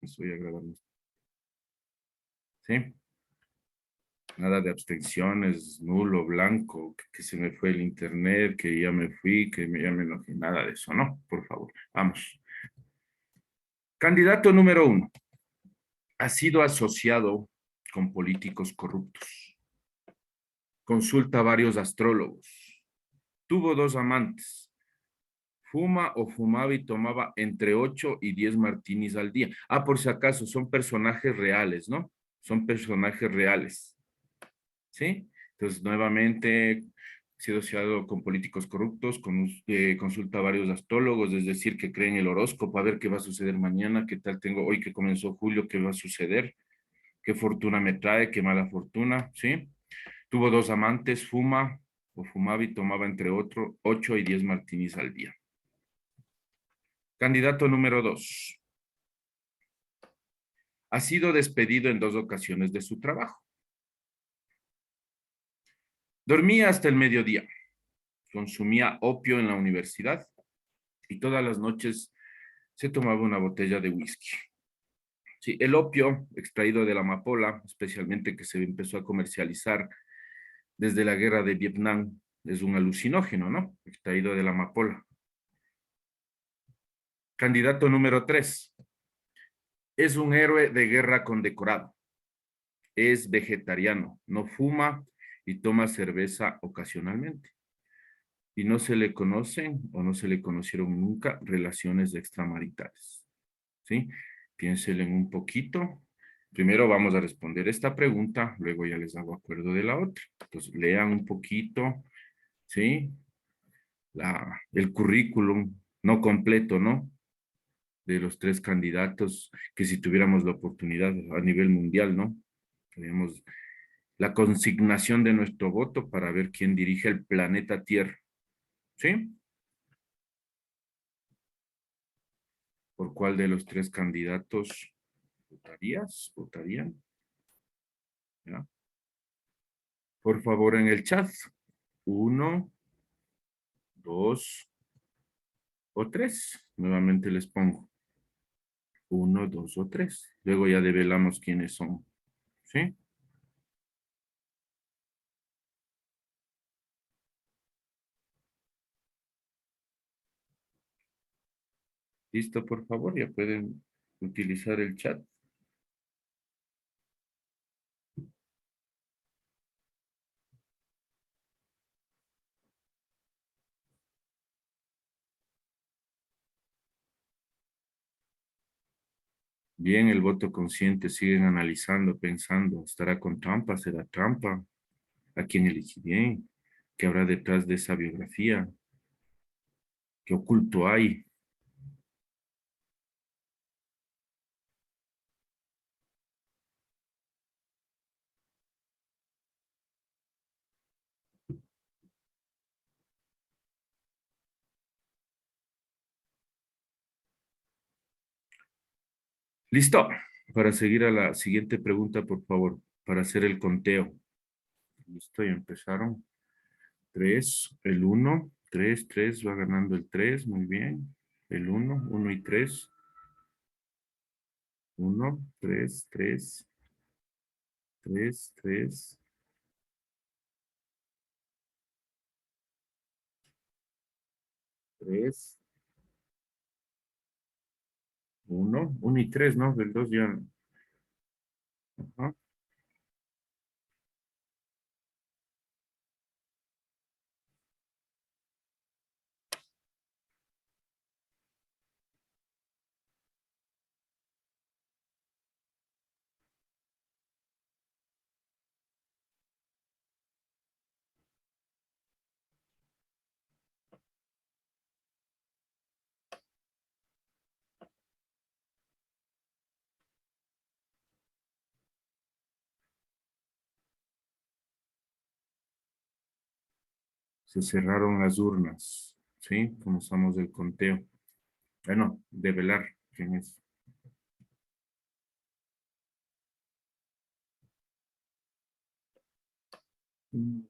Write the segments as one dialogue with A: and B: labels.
A: Eso voy a grabar. ¿Sí? Nada de abstenciones, nulo, blanco, que se me fue el internet, que ya me fui, ya me enojé, nada de eso, ¿no? Por favor, vamos. Candidato número 1. Ha sido asociado con políticos corruptos. Consulta a varios astrólogos. Tuvo 2 amantes. Fuma o fumaba y tomaba entre 8 y 10 martinis al día. Ah, por si acaso, son personajes reales, ¿no? Son personajes reales. ¿Sí? Entonces, nuevamente, ha sido asociado con políticos corruptos, consulta a varios astrólogos, es decir, que creen el horóscopo, a ver qué va a suceder mañana, qué tal tengo hoy que comenzó julio, qué va a suceder, qué fortuna me trae, qué mala fortuna, ¿sí? Tuvo 2 amantes, fuma o fumaba y tomaba entre 8 y 10 martinis al día. Candidato número 2. Ha sido despedido en 2 ocasiones de su trabajo. Dormía hasta el mediodía, consumía opio en la universidad y todas las noches se tomaba una botella de whisky. Sí, el opio extraído de la amapola, especialmente que se empezó a comercializar desde la guerra de Vietnam, es un alucinógeno, ¿no? Extraído de la amapola. Candidato número 3. Es un héroe de guerra condecorado. Es vegetariano, no fuma y toma cerveza ocasionalmente. Y no se le conocen o no se le conocieron nunca relaciones extramaritales. ¿Sí? Piénselen un poquito. Primero vamos a responder esta pregunta, luego ya les hago acuerdo de la otra. Entonces, lean un poquito, ¿sí? El currículum, no completo, ¿no? De los 3 candidatos, que si tuviéramos la oportunidad a nivel mundial, ¿no? Tenemos la consignación de nuestro voto para ver quién dirige el planeta Tierra, ¿sí? ¿Por cuál de los 3 candidatos votarías? ¿Votarían? ¿Ya? Por favor, en el chat. 1, 2 o 3. Nuevamente les pongo. 1, 2 o 3. Luego ya develamos quiénes son, ¿sí? Listo, por favor, ya pueden utilizar el chat. Bien, el voto consciente, siguen analizando, pensando, ¿estará con trampa? ¿Será trampa? ¿A quién elegí bien? ¿Qué habrá detrás de esa biografía? ¿Qué oculto hay? Listo. Para seguir a la siguiente pregunta, por favor, para hacer el conteo. Listo, ya empezaron. 3, el 1, 3, 3, va ganando el 3, muy bien. El 1, 1 y 3. 1, 3, 3, 3, 3, 3, 1, 1 y 3, ¿no? Del 2 ya. Ajá. Se cerraron las urnas, ¿sí? Comenzamos el conteo. Bueno, develar quién es. Mm,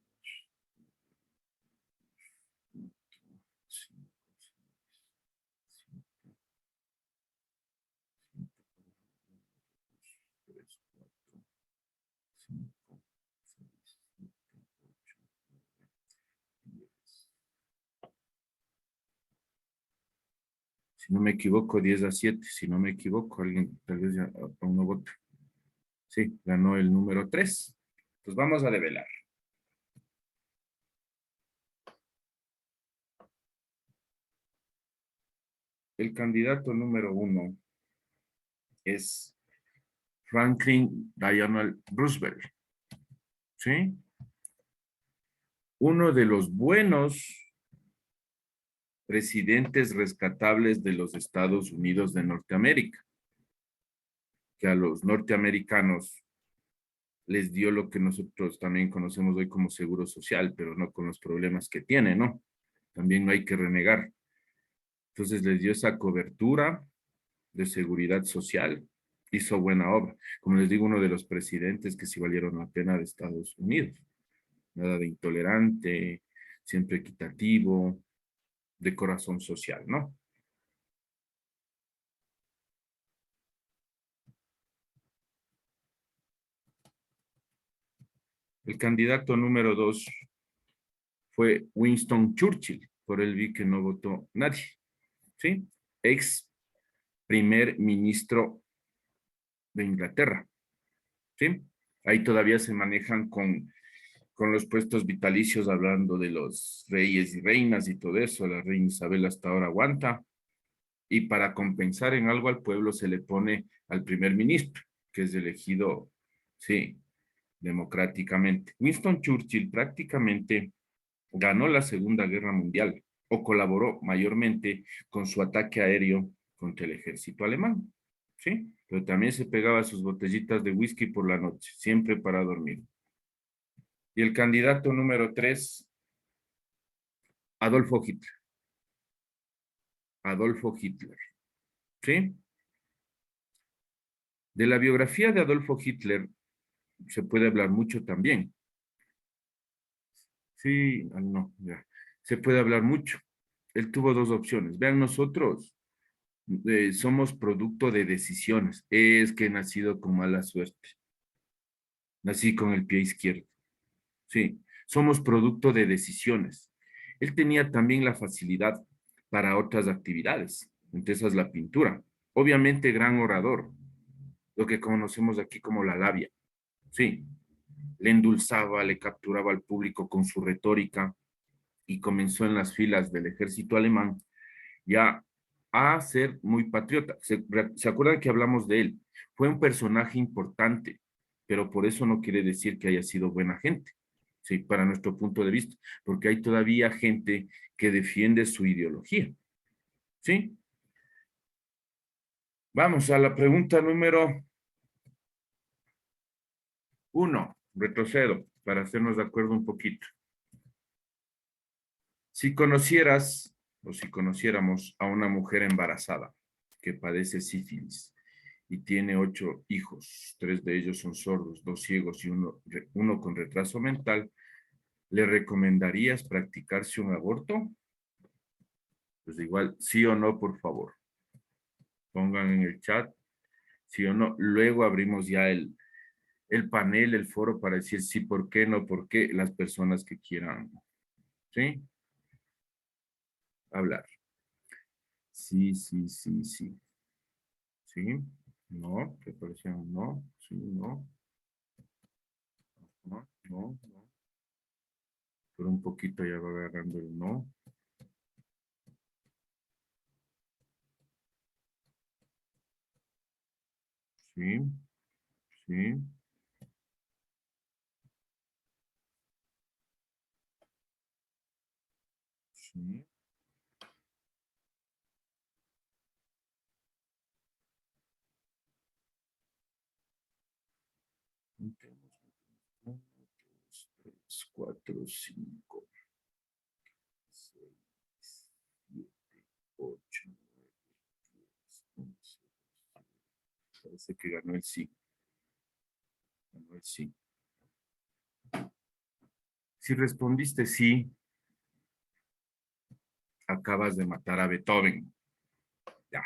A: 5, 6, 7, 8, 9, 10. Si no me equivoco, 10-7. Si no me equivoco, alguien tal vez ya aún no vota. Sí, ganó el número 3. Pues vamos a develar. El candidato número 1 es Franklin Delano Roosevelt. ¿Sí? Uno de los buenos presidentes rescatables de los Estados Unidos de Norteamérica, que a los norteamericanos les dio lo que nosotros también conocemos hoy como seguro social, pero no con los problemas que tiene, ¿no? También no hay que renegar. Entonces les dio esa cobertura de seguridad social, hizo buena obra. Como les digo, uno de los presidentes que sí valieron la pena de Estados Unidos. Nada de intolerante, siempre equitativo, de corazón social, ¿no? El candidato número 2 fue Winston Churchill, por él vi que no votó nadie, ¿sí? Ex primer ministro de Inglaterra, ¿sí? Ahí todavía se manejan con los puestos vitalicios, hablando de los reyes y reinas y todo eso. La reina Isabel hasta ahora aguanta. Y para compensar en algo al pueblo se le pone al primer ministro, que es elegido, sí, democráticamente. Winston Churchill prácticamente ganó la Segunda Guerra Mundial o colaboró mayormente con su ataque aéreo contra el ejército alemán, ¿sí? Pero también se pegaba sus botellitas de whisky por la noche, siempre para dormir. Y el candidato número 3, Adolfo Hitler. Adolfo Hitler, ¿sí? De la biografía de Adolfo Hitler se puede hablar mucho también. Sí, no, ya. Se puede hablar mucho. Él tuvo dos opciones. Vean, nosotros somos producto de decisiones. Es que he nacido con mala suerte. Nací con el pie izquierdo. Sí, somos producto de decisiones. Él tenía también la facilidad para otras actividades, entre esas la pintura. Obviamente gran orador, lo que conocemos aquí como la labia. Sí, le endulzaba, le capturaba al público con su retórica y comenzó en las filas del ejército alemán ya a ser muy patriota. ¿Se acuerdan que hablamos de él? Fue un personaje importante, pero por eso no quiere decir que haya sido buena gente, sí, para nuestro punto de vista, porque hay todavía gente que defiende su ideología, ¿sí? Vamos a la pregunta número 1, retrocedo, para hacernos de acuerdo un poquito. Si conocieras o si conociéramos a una mujer embarazada que padece sífilis y tiene 8 hijos, 3 de ellos son sordos, 2 ciegos y uno con retraso mental, ¿le recomendarías practicarse un aborto? Pues igual, sí o no, por favor. Pongan en el chat sí o no. Luego abrimos ya el panel, el foro para decir sí, por qué, no, por qué, las personas que quieran, ¿sí? Hablar. Sí, sí, sí, sí. Sí, no, ¿te parecía un no? Sí, no, no, no, no. Por un poquito ya va agarrando el no. Sí, sí, sí. Contemos. 1, 2, 3, 4, 5, 6, 7, 8, 9, 10, 11. Parece que ganó el sí. Ganó el sí. Si respondiste sí, acabas de matar a Beethoven. Ya.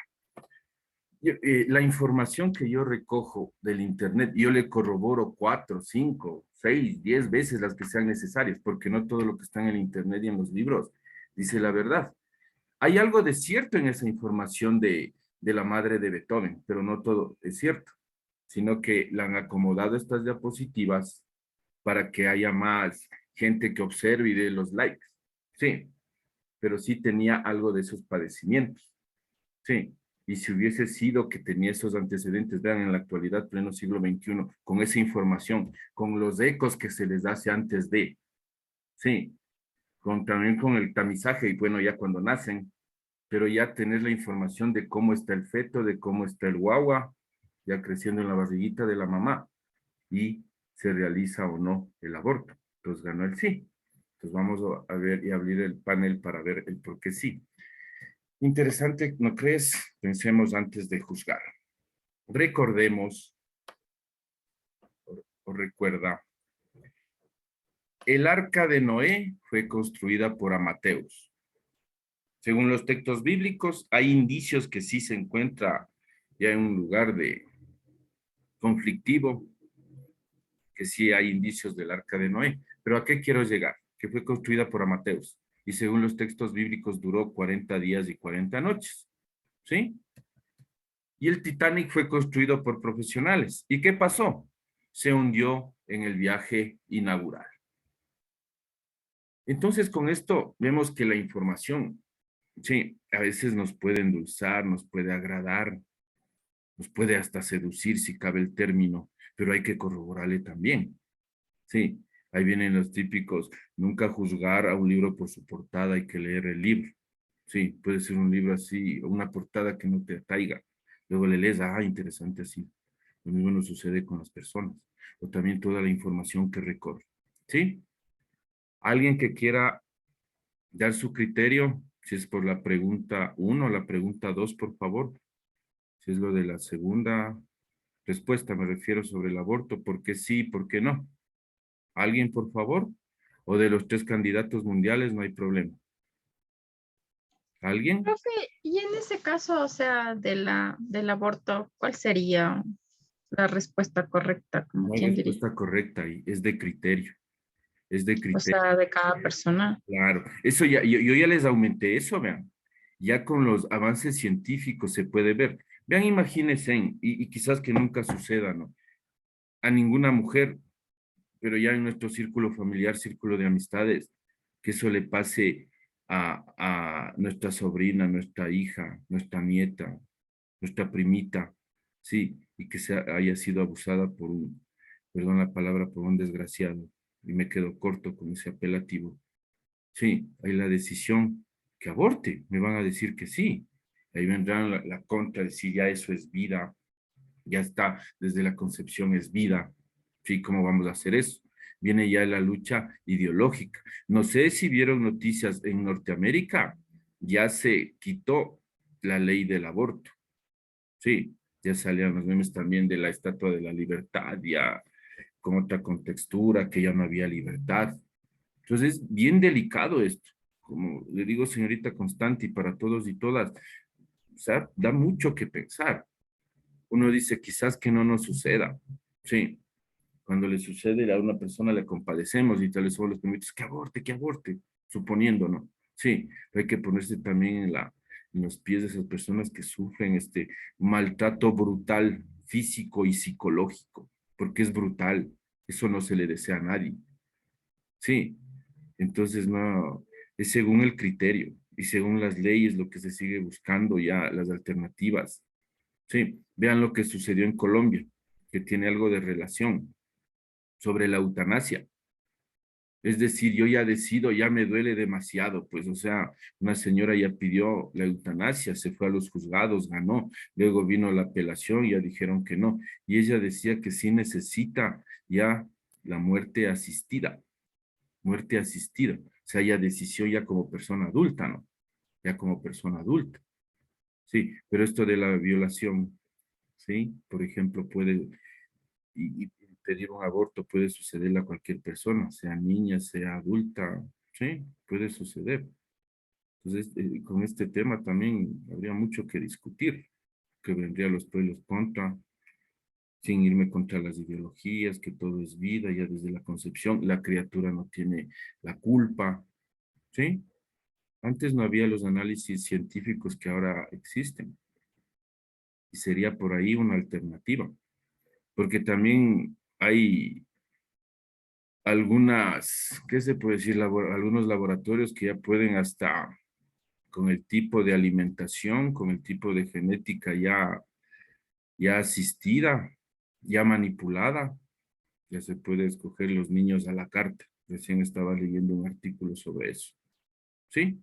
A: La información que yo recojo del internet, yo le corroboro 4, 5, 6, 10 veces las que sean necesarias, porque no todo lo que está en el internet y en los libros dice la verdad. Hay algo de cierto en esa información de la madre de Beethoven, pero no todo es cierto, sino que le han acomodado estas diapositivas para que haya más gente que observe y dé los likes. Sí, pero sí tenía algo de esos padecimientos. Sí, y si hubiese sido que tenía esos antecedentes, vean, en la actualidad, pleno siglo XXI, con esa información, con los ecos que se les hace antes de, sí, también con el tamizaje, y bueno, ya cuando nacen, pero ya tener la información de cómo está el feto, de cómo está el guagua, ya creciendo en la barriguita de la mamá, y se realiza o no el aborto. Entonces ganó el sí. Entonces vamos a ver y abrir el panel para ver el por qué sí. Interesante, ¿no crees? Pensemos antes de juzgar. Recordemos, o recuerda, el arca de Noé fue construida por Amateus. Según los textos bíblicos, hay indicios que sí se encuentra ya en un lugar de conflictivo, que sí hay indicios del arca de Noé. Pero ¿a qué quiero llegar? Que fue construida por Amateus y según los textos bíblicos duró 40 días y 40 noches. ¿Sí? Y el Titanic fue construido por profesionales. ¿Y qué pasó? Se hundió en el viaje inaugural. Entonces, con esto vemos que la información, sí, a veces nos puede endulzar, nos puede agradar, nos puede hasta seducir, si cabe el término, pero hay que corroborarle también. Sí, ahí vienen los típicos, nunca juzgar a un libro por su portada, hay que leer el libro. Sí, puede ser un libro así, una portada que no te atraiga. Luego le lees, ah, interesante así. Lo mismo nos sucede con las personas. O también toda la información que recorre. ¿Sí? Alguien que quiera dar su criterio, si es por la pregunta uno, la pregunta 2, por favor. Si es lo de la segunda respuesta, me refiero sobre el aborto, ¿por qué sí, por qué no? ¿Alguien, por favor? ¿O de los tres candidatos mundiales no hay problema? ¿Alguien?
B: Profe, y en ese caso, o sea, del aborto, ¿cuál sería la respuesta correcta, como
A: No hay
B: quien diría?
A: respuesta correcta y es de criterio. Es de
B: O
A: criterio.
B: sea, de cada persona.
A: Claro, eso ya, yo ya les aumenté eso, vean. Ya con los avances científicos se puede ver. Vean, imagínense, y quizás que nunca suceda, ¿no? A ninguna mujer, pero ya en nuestro círculo familiar, círculo de amistades, que eso le pase a nuestra sobrina, nuestra hija, nuestra nieta, nuestra primita, sí, y que haya sido abusada por un, perdón la palabra, por un desgraciado, y me quedo corto con ese apelativo. Sí, hay la decisión que aborte, me van a decir que sí. Ahí vendrán la contra, decir ya eso es vida, ya está, desde la concepción es vida. Sí, ¿cómo vamos a hacer eso? Viene ya la lucha ideológica. No sé si vieron noticias en Norteamérica, ya se quitó la ley del aborto. Sí, ya salían los memes también de la Estatua de la Libertad, ya con otra contextura, que ya no había libertad. Entonces, es bien delicado esto. Como le digo, señorita Constanti, para todos y todas, o sea, da mucho que pensar. Uno dice, quizás que no nos suceda. Sí, cuando le sucede a una persona le compadecemos y tal vez somos los primeros que aborte, suponiendo, ¿no? Sí, hay que ponerse también en los pies de esas personas que sufren este maltrato brutal físico y psicológico, porque es brutal, eso no se le desea a nadie. Sí, entonces no, es según el criterio y según las leyes lo que se sigue buscando ya, las alternativas. Sí, vean lo que sucedió en Colombia, que tiene algo de relación sobre la eutanasia. Es decir, yo ya decido, ya me duele demasiado, pues, o sea, una señora ya pidió la eutanasia, se fue a los juzgados, ganó, luego vino la apelación, ya dijeron que no, y ella decía que sí necesita ya la muerte asistida, o sea, ya decisión ya como persona adulta, ¿no? Ya como persona adulta, sí, pero esto de la violación, ¿sí? Por ejemplo, puede, y pedir un aborto puede sucederle a cualquier persona, sea niña, sea adulta, ¿sí? Puede suceder. Entonces, con este tema también habría mucho que discutir. que vendría los pros y los contra, sin irme contra las ideologías, que todo es vida, ya desde la concepción, la criatura no tiene la culpa, ¿sí? Antes no había los análisis científicos que ahora existen, y sería por ahí una alternativa, porque también hay algunas, ¿qué se puede decir? Algunos laboratorios que ya pueden hasta con el tipo de alimentación, con el tipo de genética ya asistida, ya manipulada, ya se puede escoger los niños a la carta. Recién estaba leyendo un artículo sobre eso. ¿Sí?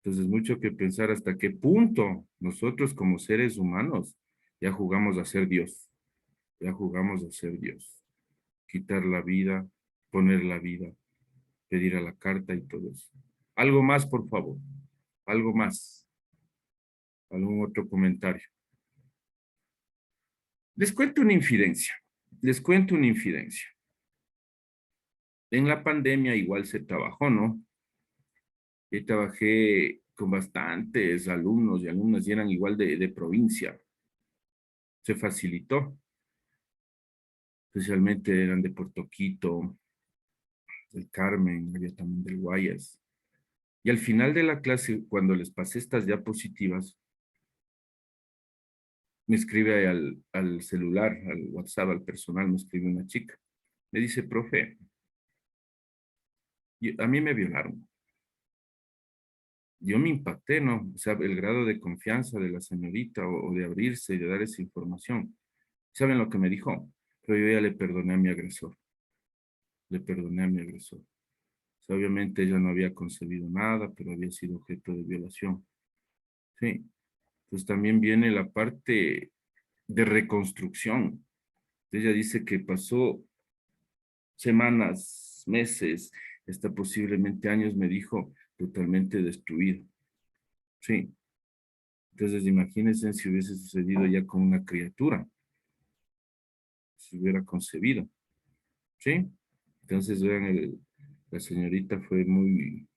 A: Entonces, mucho que pensar hasta qué punto nosotros como seres humanos ya jugamos a ser Dios. Ya jugamos a ser Dios. Quitar la vida, poner la vida, pedir a la carta y todo eso. Algo más, por favor. Algo más. ¿Algún otro comentario? Les cuento una infidencia. Les cuento una infidencia. En la pandemia igual se trabajó, ¿no? Yo trabajé con bastantes alumnos y alumnas y eran igual de provincia. Se facilitó. Especialmente eran de Puerto Quito, del Carmen, había también del Guayas. Y al final de la clase, cuando les pasé estas diapositivas, me escribe al celular, al WhatsApp, al personal, me escribe una chica. Me dice, profe, a mí me violaron. Yo me impacté, ¿no? O sea, el grado de confianza de la señorita o de abrirse y de dar esa información. ¿Saben lo que me dijo? Pero yo ya le perdoné a mi agresor. Le perdoné a mi agresor. O sea, obviamente ella no había concebido nada, pero había sido objeto de violación. Sí. Pues también viene la parte de reconstrucción. Ella dice que pasó semanas, meses, hasta posiblemente años, me dijo, totalmente destruido. Sí. Entonces, imagínense si hubiese sucedido ya con una criatura, si hubiera concebido. ¿Sí? Entonces, vean, la señorita fue muy,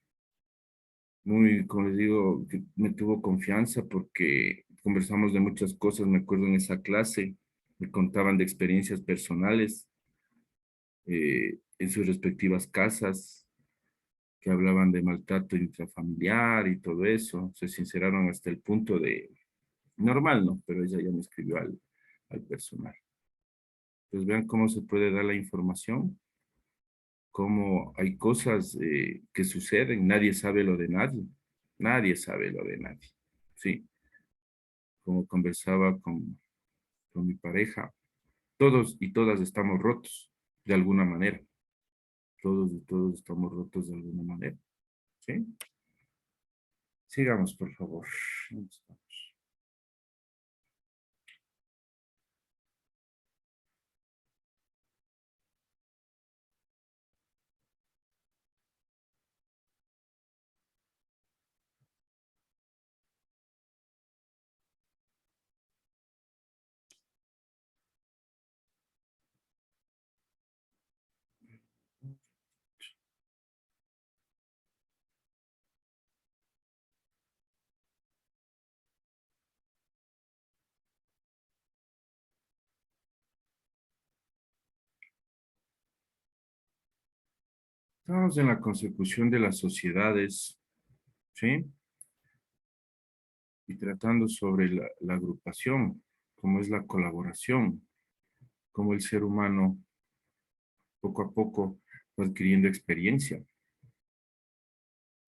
A: como les digo, que me tuvo confianza porque conversamos de muchas cosas, me acuerdo en esa clase, me contaban de experiencias personales en sus respectivas casas, que hablaban de maltrato intrafamiliar y todo eso, se sinceraron hasta el punto de, normal, ¿no? Pero ella ya me escribió al personal. Pues vean cómo se puede dar la información, cómo hay cosas que suceden, nadie sabe lo de nadie sabe lo de nadie, sí, como conversaba con mi pareja, todos y todas estamos rotos de alguna manera, todos y todos estamos rotos de alguna manera, ¿sí? Sigamos, por favor. Estamos en la consecución de las sociedades, ¿sí? Y tratando sobre la agrupación, cómo es la colaboración, cómo el ser humano poco a poco va adquiriendo experiencia,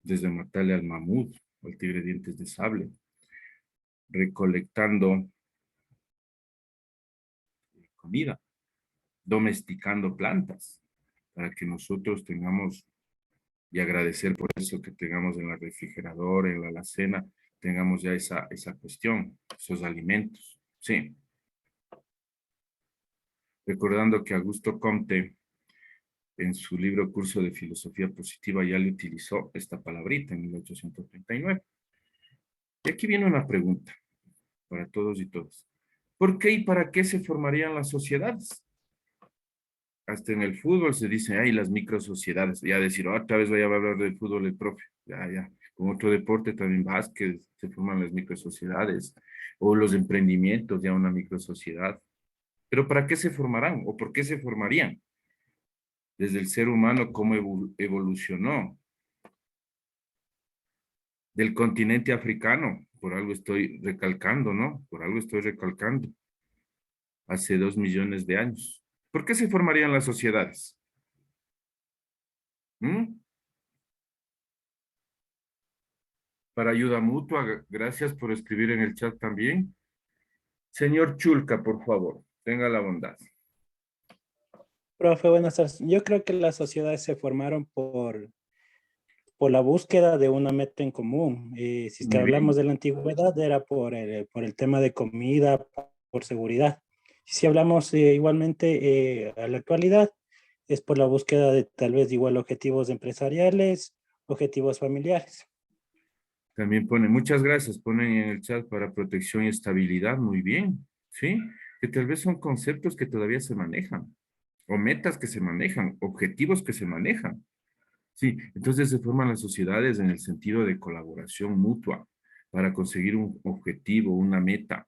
A: desde matarle al mamut, al tigre de dientes de sable, recolectando comida, domesticando plantas, para que nosotros tengamos y agradecer por eso que tengamos en la refrigeradora, en la alacena, tengamos ya esa cuestión, esos alimentos. Sí. Recordando que Augusto Comte, en su libro Curso de Filosofía Positiva, ya le utilizó esta palabrita en 1839. Y aquí viene una pregunta para todos y todas. ¿Por qué y para qué se formarían las sociedades? Hasta en el fútbol se dice, ay, las microsociedades. Ya decir, otra vez voy a hablar del fútbol el profe. Ya. Con otro deporte también, básquet, se forman las microsociedades. o los emprendimientos, ya una microsociedad. Pero ¿para qué se formarán o por qué se formarían? Desde el ser humano, cómo evolucionó. Del continente africano, por algo estoy recalcando, ¿no? Por algo estoy recalcando. Hace 2 millones de años. ¿Por qué se formarían las sociedades? ¿Mm? Para ayuda mutua, gracias por escribir en el chat también. Señor Chulca, por favor, tenga la bondad.
C: Profe, buenas tardes. Yo creo que las sociedades se formaron por la búsqueda de una meta en común. Si es que
A: Muy bien.
C: hablamos de la antigüedad, era por el tema de comida, por seguridad. Si hablamos igualmente a la actualidad, es por la búsqueda de tal vez igual objetivos empresariales, objetivos familiares.
A: También pone, muchas gracias, ponen en el chat para protección y estabilidad, muy bien, ¿sí? Que tal vez son conceptos que todavía se manejan, o metas que se manejan, objetivos que se manejan, ¿sí? Entonces se forman las sociedades en el sentido de colaboración mutua para conseguir un objetivo, una meta.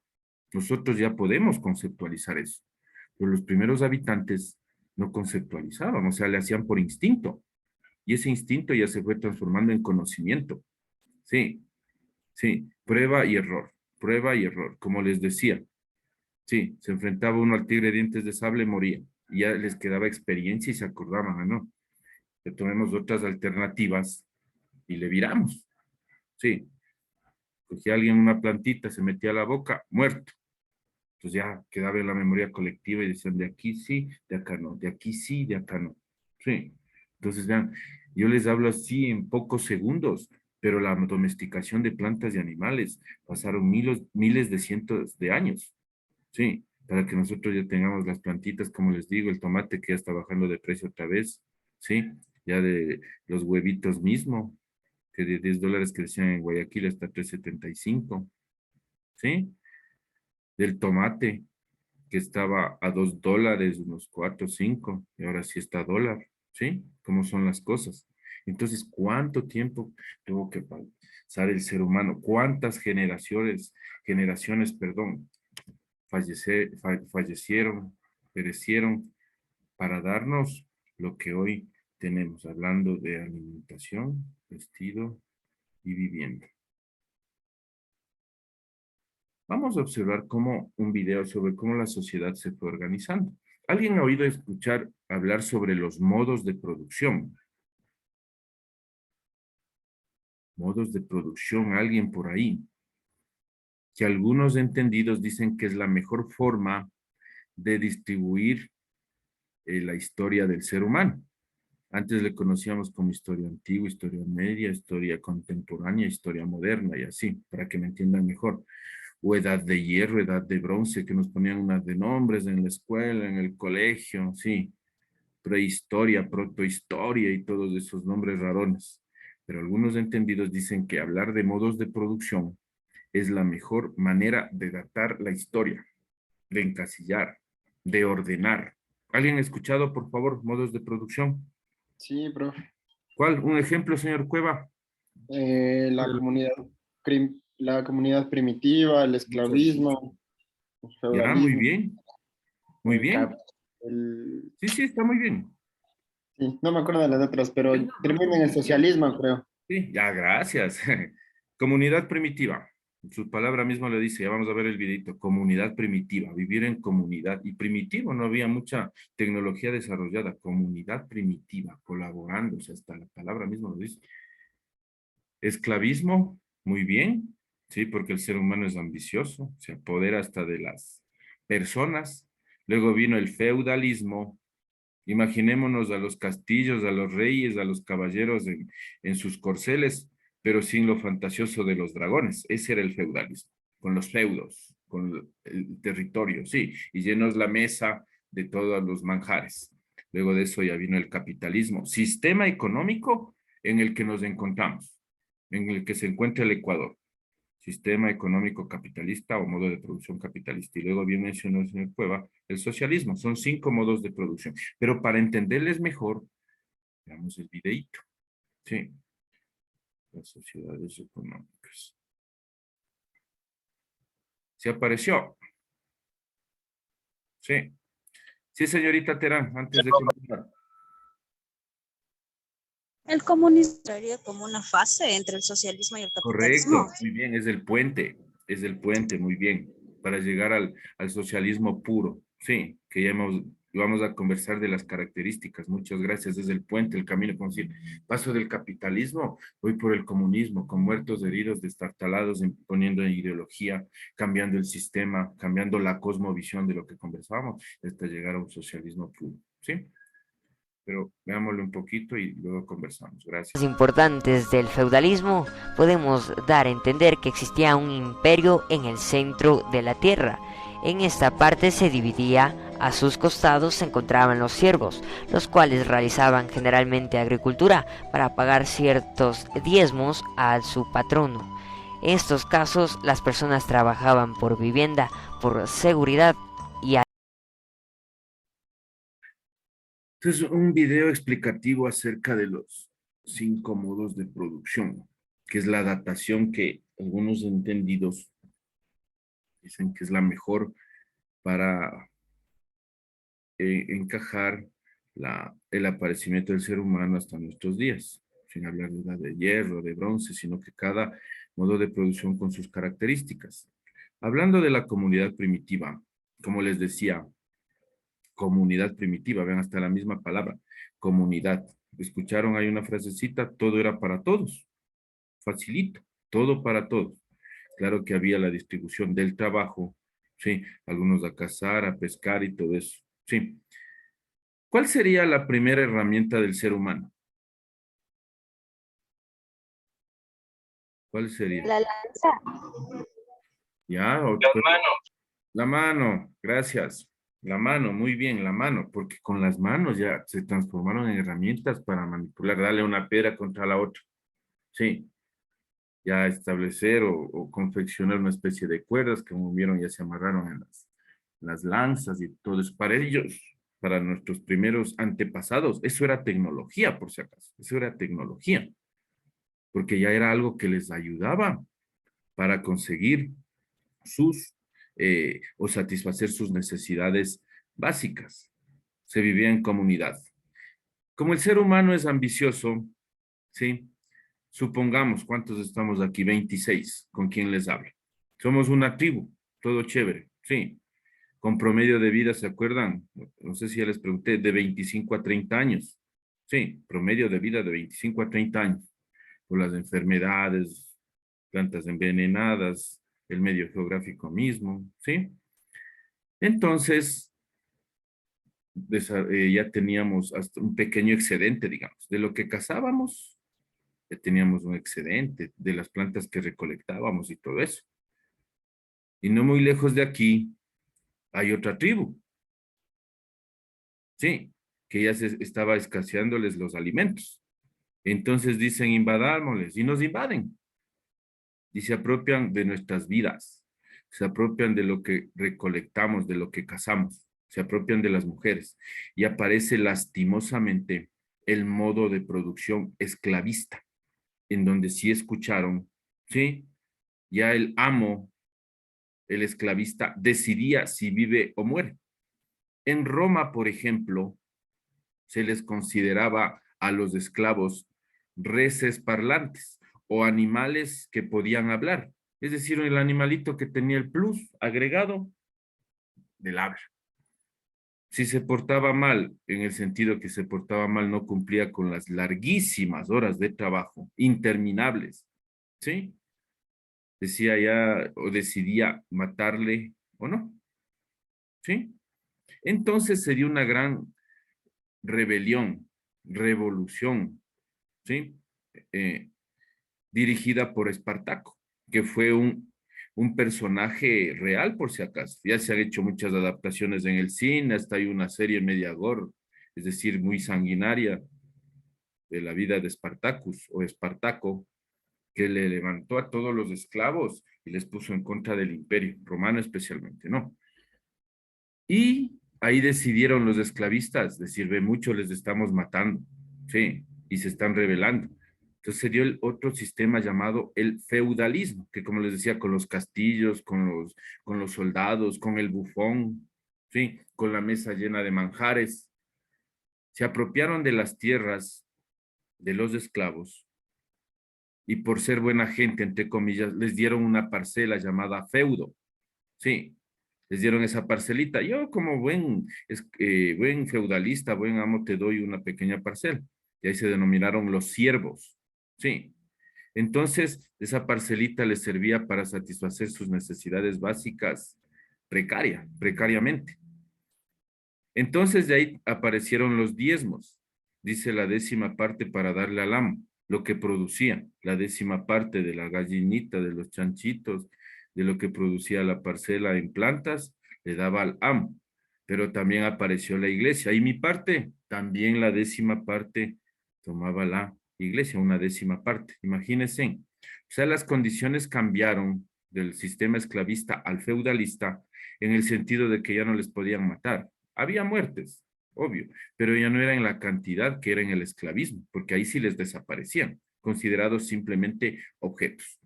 A: Nosotros ya podemos conceptualizar eso, pero los primeros habitantes no conceptualizaban, o sea, le hacían por instinto, y ese instinto ya se fue transformando en conocimiento, ¿sí? Sí, prueba y error, como les decía. Sí, se enfrentaba uno al tigre de dientes de sable, moría. Y ya les quedaba experiencia y se acordaban, ¿ah, no? Le tomemos otras alternativas y le viramos. Sí, cogía alguien una plantita, se metía a la boca, muerto. Entonces ya quedaba en la memoria colectiva y decían, de aquí sí, de acá no, de aquí sí, de acá no. Sí. Entonces vean, yo les hablo así en pocos segundos, pero la domesticación de plantas y animales pasaron miles de cientos de años. Sí, para que nosotros ya tengamos las plantitas, como les digo, el tomate que ya está bajando de precio otra vez. Sí, ya de los huevitos mismo, que de $10 crecían en Guayaquil hasta 3.75. Sí, del tomate que estaba a $2, unos 4 5, y ahora sí está a dólar, ¿sí? ¿Cómo son las cosas? Entonces, ¿cuánto tiempo tuvo que pasar el ser humano? ¿Cuántas perdón, fallecieron, perecieron para darnos lo que hoy tenemos, hablando de alimentación, vestido y vivienda? Vamos a observar cómo un video sobre cómo la sociedad se fue organizando. ¿Alguien ha oído escuchar hablar sobre los modos de producción? Modos de producción, alguien por ahí. Que algunos entendidos dicen que es la mejor forma de distribuir la historia del ser humano. Antes le conocíamos como historia antigua, historia media, historia contemporánea, historia moderna y así, para que me entiendan mejor. O edad de hierro, edad de bronce, que nos ponían unas de nombres en la escuela, en el colegio, sí, prehistoria, protohistoria y todos esos nombres rarones. Pero algunos entendidos dicen que hablar de modos de producción es la mejor manera de datar la historia, de encasillar, de ordenar. ¿Alguien ha escuchado, por favor, modos de producción?
D: Sí, profe.
A: ¿Cuál? Un ejemplo, señor Cueva.
D: La comunidad primitiva, el
A: Muchas gracias.
D: esclavismo, el
A: Ya, muy
D: feudalismo,
A: bien, muy
D: el,
A: bien.
D: cap- el-
A: Sí, sí, está muy bien.
D: sí, no me acuerdo de las otras, pero
A: Sí, no, no,
D: termina en el socialismo, creo.
A: sí, ya, gracias. Comunidad primitiva. Su palabra misma le dice, ya vamos a ver el videito, comunidad primitiva, vivir en comunidad. Y primitivo, no había mucha tecnología desarrollada. Comunidad primitiva, colaborando, o sea, hasta la palabra misma lo dice. Esclavismo, muy bien, sí, porque el ser humano es ambicioso, se apodera hasta de las personas. Luego vino el feudalismo. Imaginémonos a los castillos, a los reyes, a los caballeros en sus corceles, pero sin lo fantasioso de los dragones. Ese era el feudalismo, con los feudos, con el territorio, sí, y llenos la mesa de todos los manjares. Luego de eso ya vino el capitalismo, sistema económico en el que nos encontramos, en el que se encuentra el Ecuador. Sistema económico capitalista o modo de producción capitalista. Y luego bien mencionó el señor Cueva, el socialismo. Son 5 modos de producción. Pero para entenderles mejor, veamos el videíto. Sí, las sociedades económicas. ¿Se apareció? Sí. Sí, señorita Terán, antes de continuar.
E: El comunismo sería como una fase entre el socialismo y el capitalismo.
A: Correcto, muy bien, es el puente, muy bien, para llegar al socialismo puro. Sí, que ya vamos a conversar de las características. Muchas gracias, es el puente, el camino, como decir, paso del capitalismo, voy por el comunismo, con muertos, heridos, destartalados, imponiendo ideología, cambiando el sistema, cambiando la cosmovisión de lo que conversábamos, hasta llegar a un socialismo puro. ¿Sí? Pero veámoslo un poquito y luego conversamos. Gracias.
F: Importantes del feudalismo, podemos dar a entender que existía un imperio en el centro de la tierra. En esta parte se dividía, a sus costados se encontraban los siervos, los cuales realizaban generalmente agricultura para pagar ciertos diezmos a su patrono. En estos casos, las personas trabajaban por vivienda, por seguridad y
A: Entonces, un video explicativo acerca de los 5 modos de producción, que es la datación que algunos entendidos dicen que es la mejor para encajar el aparecimiento del ser humano hasta nuestros días, sin hablar de edad de hierro, de bronce, sino que cada modo de producción con sus características. Hablando de la comunidad primitiva, como les decía, comunidad primitiva, vean hasta la misma palabra, comunidad. Escucharon, hay una frasecita, todo era para todos, facilito, todo para todos. Claro que había la distribución del trabajo, sí, algunos a cazar, a pescar y todo eso, sí. ¿Cuál sería la primera herramienta del ser humano? ¿Cuál sería?
E: La lanza.
A: Ya, la mano, gracias. La mano, muy bien, la mano, porque con las manos ya se transformaron en herramientas para manipular, darle una piedra contra la otra. Sí, ya establecer o confeccionar una especie de cuerdas que, como vieron, ya se amarraron en las lanzas y todo eso. Para ellos, para nuestros primeros antepasados, eso era tecnología, por si acaso. Eso era tecnología, porque ya era algo que les ayudaba para conseguir o satisfacer sus necesidades básicas. Se vivía en comunidad. Como el ser humano es ambicioso, ¿sí? Supongamos, ¿cuántos estamos aquí? 26, ¿con quién les hablo? Somos una tribu, todo chévere, sí. Con promedio de vida, ¿se acuerdan? No sé si ya les pregunté, de 25 a 30 años. Sí, promedio de vida de 25 a 30 años. Por las enfermedades, plantas envenenadas, el medio geográfico mismo, ¿sí? Entonces, ya teníamos hasta un pequeño excedente, digamos, de lo que cazábamos, ya teníamos un excedente de las plantas que recolectábamos y todo eso. Y no muy lejos de aquí hay otra tribu, sí, que ya se estaba escaseándoles los alimentos. Entonces dicen, invadámosles, y nos invaden. Y se apropian de nuestras vidas, se apropian de lo que recolectamos, de lo que cazamos, se apropian de las mujeres. Y aparece lastimosamente el modo de producción esclavista, en donde sí escucharon, ¿sí? Ya el amo, el esclavista, decidía si vive o muere. En Roma, por ejemplo, se les consideraba a los esclavos reses parlantes o animales que podían hablar. Es decir, el animalito que tenía el plus agregado del habla. Si se portaba mal, en el sentido que se portaba mal, no cumplía con las larguísimas horas de trabajo, interminables, ¿sí? Decía ya o decidía matarle o no, ¿sí? Entonces se dio una gran rebelión, revolución, ¿sí? Dirigida por Espartaco, que fue un personaje real, por si acaso. Ya se han hecho muchas adaptaciones en el cine, hasta hay una serie media gore, es decir, muy sanguinaria, de la vida de Espartacus o Espartaco, que le levantó a todos los esclavos y les puso en contra del imperio romano especialmente, ¿no? Y ahí decidieron los esclavistas decir, ve, mucho les estamos matando, sí, y se están rebelando. Entonces se dio el otro sistema llamado el feudalismo, que como les decía, con los castillos, con los soldados, con el bufón, ¿sí? Con la mesa llena de manjares. Se apropiaron de las tierras de los esclavos y por ser buena gente, entre comillas, les dieron una parcela llamada feudo. Sí, les dieron esa parcelita. Yo como buen feudalista, buen amo, te doy una pequeña parcela. Y ahí se denominaron los siervos. Sí. Entonces, esa parcelita les servía para satisfacer sus necesidades básicas precariamente. Entonces, de ahí aparecieron los diezmos. Dice la 10ª parte para darle al amo lo que producía, la 10ª parte de la gallinita, de los chanchitos, de lo que producía la parcela en plantas, le daba al amo. Pero también apareció la iglesia. Y mi parte, también la 10ª parte tomaba la iglesia, una 10ª parte. Imagínense. O sea, las condiciones cambiaron del sistema esclavista al feudalista en el sentido de que ya no les podían matar. Había muertes, obvio, pero ya no era en la cantidad que era en el esclavismo, porque ahí sí les desaparecían, considerados simplemente objetos.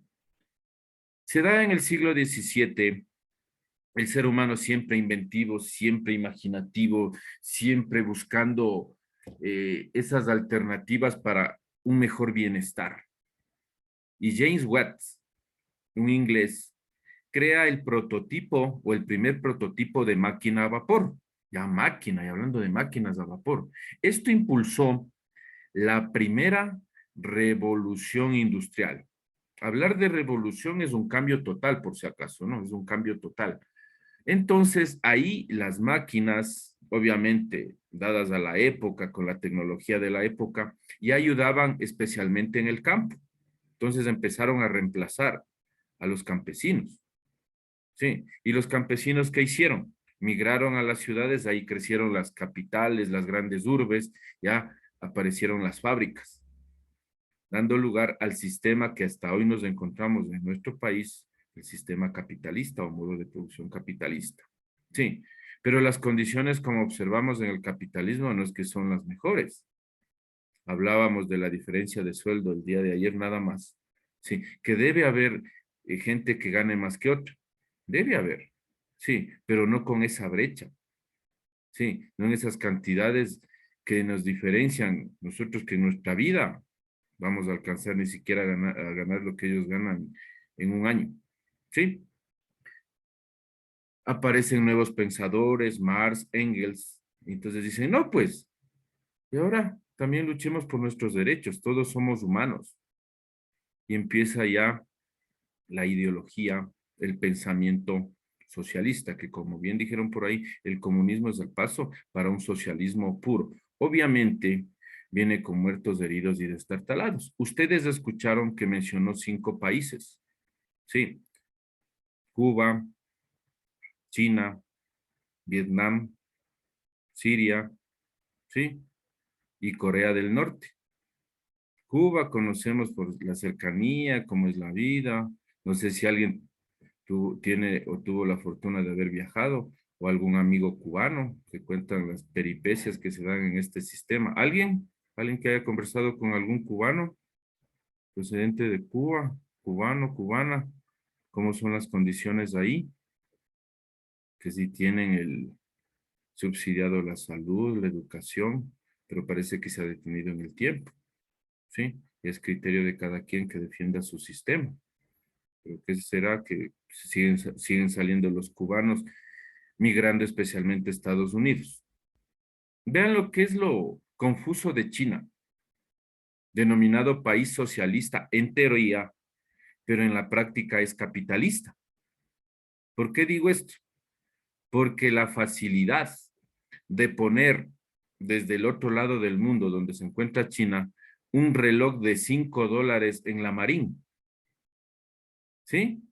A: Se da en el siglo XVII, el ser humano siempre inventivo, siempre imaginativo, siempre buscando esas alternativas para un mejor bienestar. Y James Watt, un inglés, crea el prototipo o el primer prototipo de máquina a vapor. Ya máquina, y hablando de máquinas a vapor. Esto impulsó la primera revolución industrial. Hablar de revolución es un cambio total, por si acaso, ¿no? Es un cambio total. Entonces, ahí las máquinas, obviamente, dadas a la época, con la tecnología de la época, ya ayudaban especialmente en el campo. Entonces empezaron a reemplazar a los campesinos. Sí, y los campesinos, ¿qué hicieron? Migraron a las ciudades, ahí crecieron las capitales, las grandes urbes, ya aparecieron las fábricas, dando lugar al sistema que hasta hoy nos encontramos en nuestro país, el sistema capitalista o modo de producción capitalista. Sí, pero las condiciones, como observamos en el capitalismo, no es que son las mejores. Hablábamos de la diferencia de sueldo el día de ayer nada más. Sí, que debe haber gente que gane más que otra. Debe haber, sí, pero no con esa brecha. Sí, no en esas cantidades que nos diferencian nosotros que en nuestra vida vamos a alcanzar ni siquiera a ganar lo que ellos ganan en un año. ¿Sí? Aparecen nuevos pensadores, Marx, Engels, y entonces dicen, no, pues, y ahora también luchemos por nuestros derechos, todos somos humanos. Y empieza ya la ideología, el pensamiento socialista, que como bien dijeron por ahí, el comunismo es el paso para un socialismo puro. Obviamente, viene con muertos, heridos y destartalados. Ustedes escucharon que mencionó 5 países. Sí, Cuba, China, Vietnam, Siria, ¿sí? Y Corea del Norte. Cuba conocemos por la cercanía, cómo es la vida. No sé si alguien tiene o tuvo la fortuna de haber viajado o algún amigo cubano que cuentan las peripecias que se dan en este sistema. ¿Alguien? ¿Alguien que haya conversado con algún cubano procedente de Cuba, cubano, cubana? ¿Cómo son las condiciones ahí? Que si tienen el subsidiado la salud, la educación, pero parece que se ha detenido en el tiempo, ¿sí? Y es criterio de cada quien que defienda su sistema. Pero ¿qué será? Que siguen saliendo los cubanos migrando especialmente a Estados Unidos. Vean lo que es lo confuso de China, denominado país socialista en teoría, pero en la práctica es capitalista. ¿Por qué digo esto? Porque la facilidad de poner desde el otro lado del mundo, donde se encuentra China, un reloj de $5 en la Marín. ¿Sí?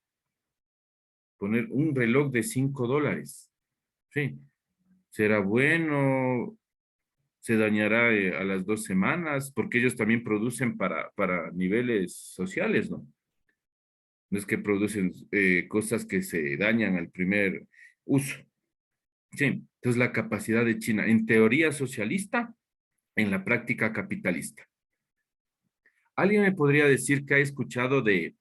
A: Poner un reloj de $5. ¿Sí? ¿Será bueno? ¿Se dañará a las 2 semanas? Porque ellos también producen para niveles sociales, ¿no? No es que producen cosas que se dañan al primer uso. Sí, entonces la capacidad de China, en teoría socialista, en la práctica capitalista. ¿Alguien me podría decir que ha escuchado de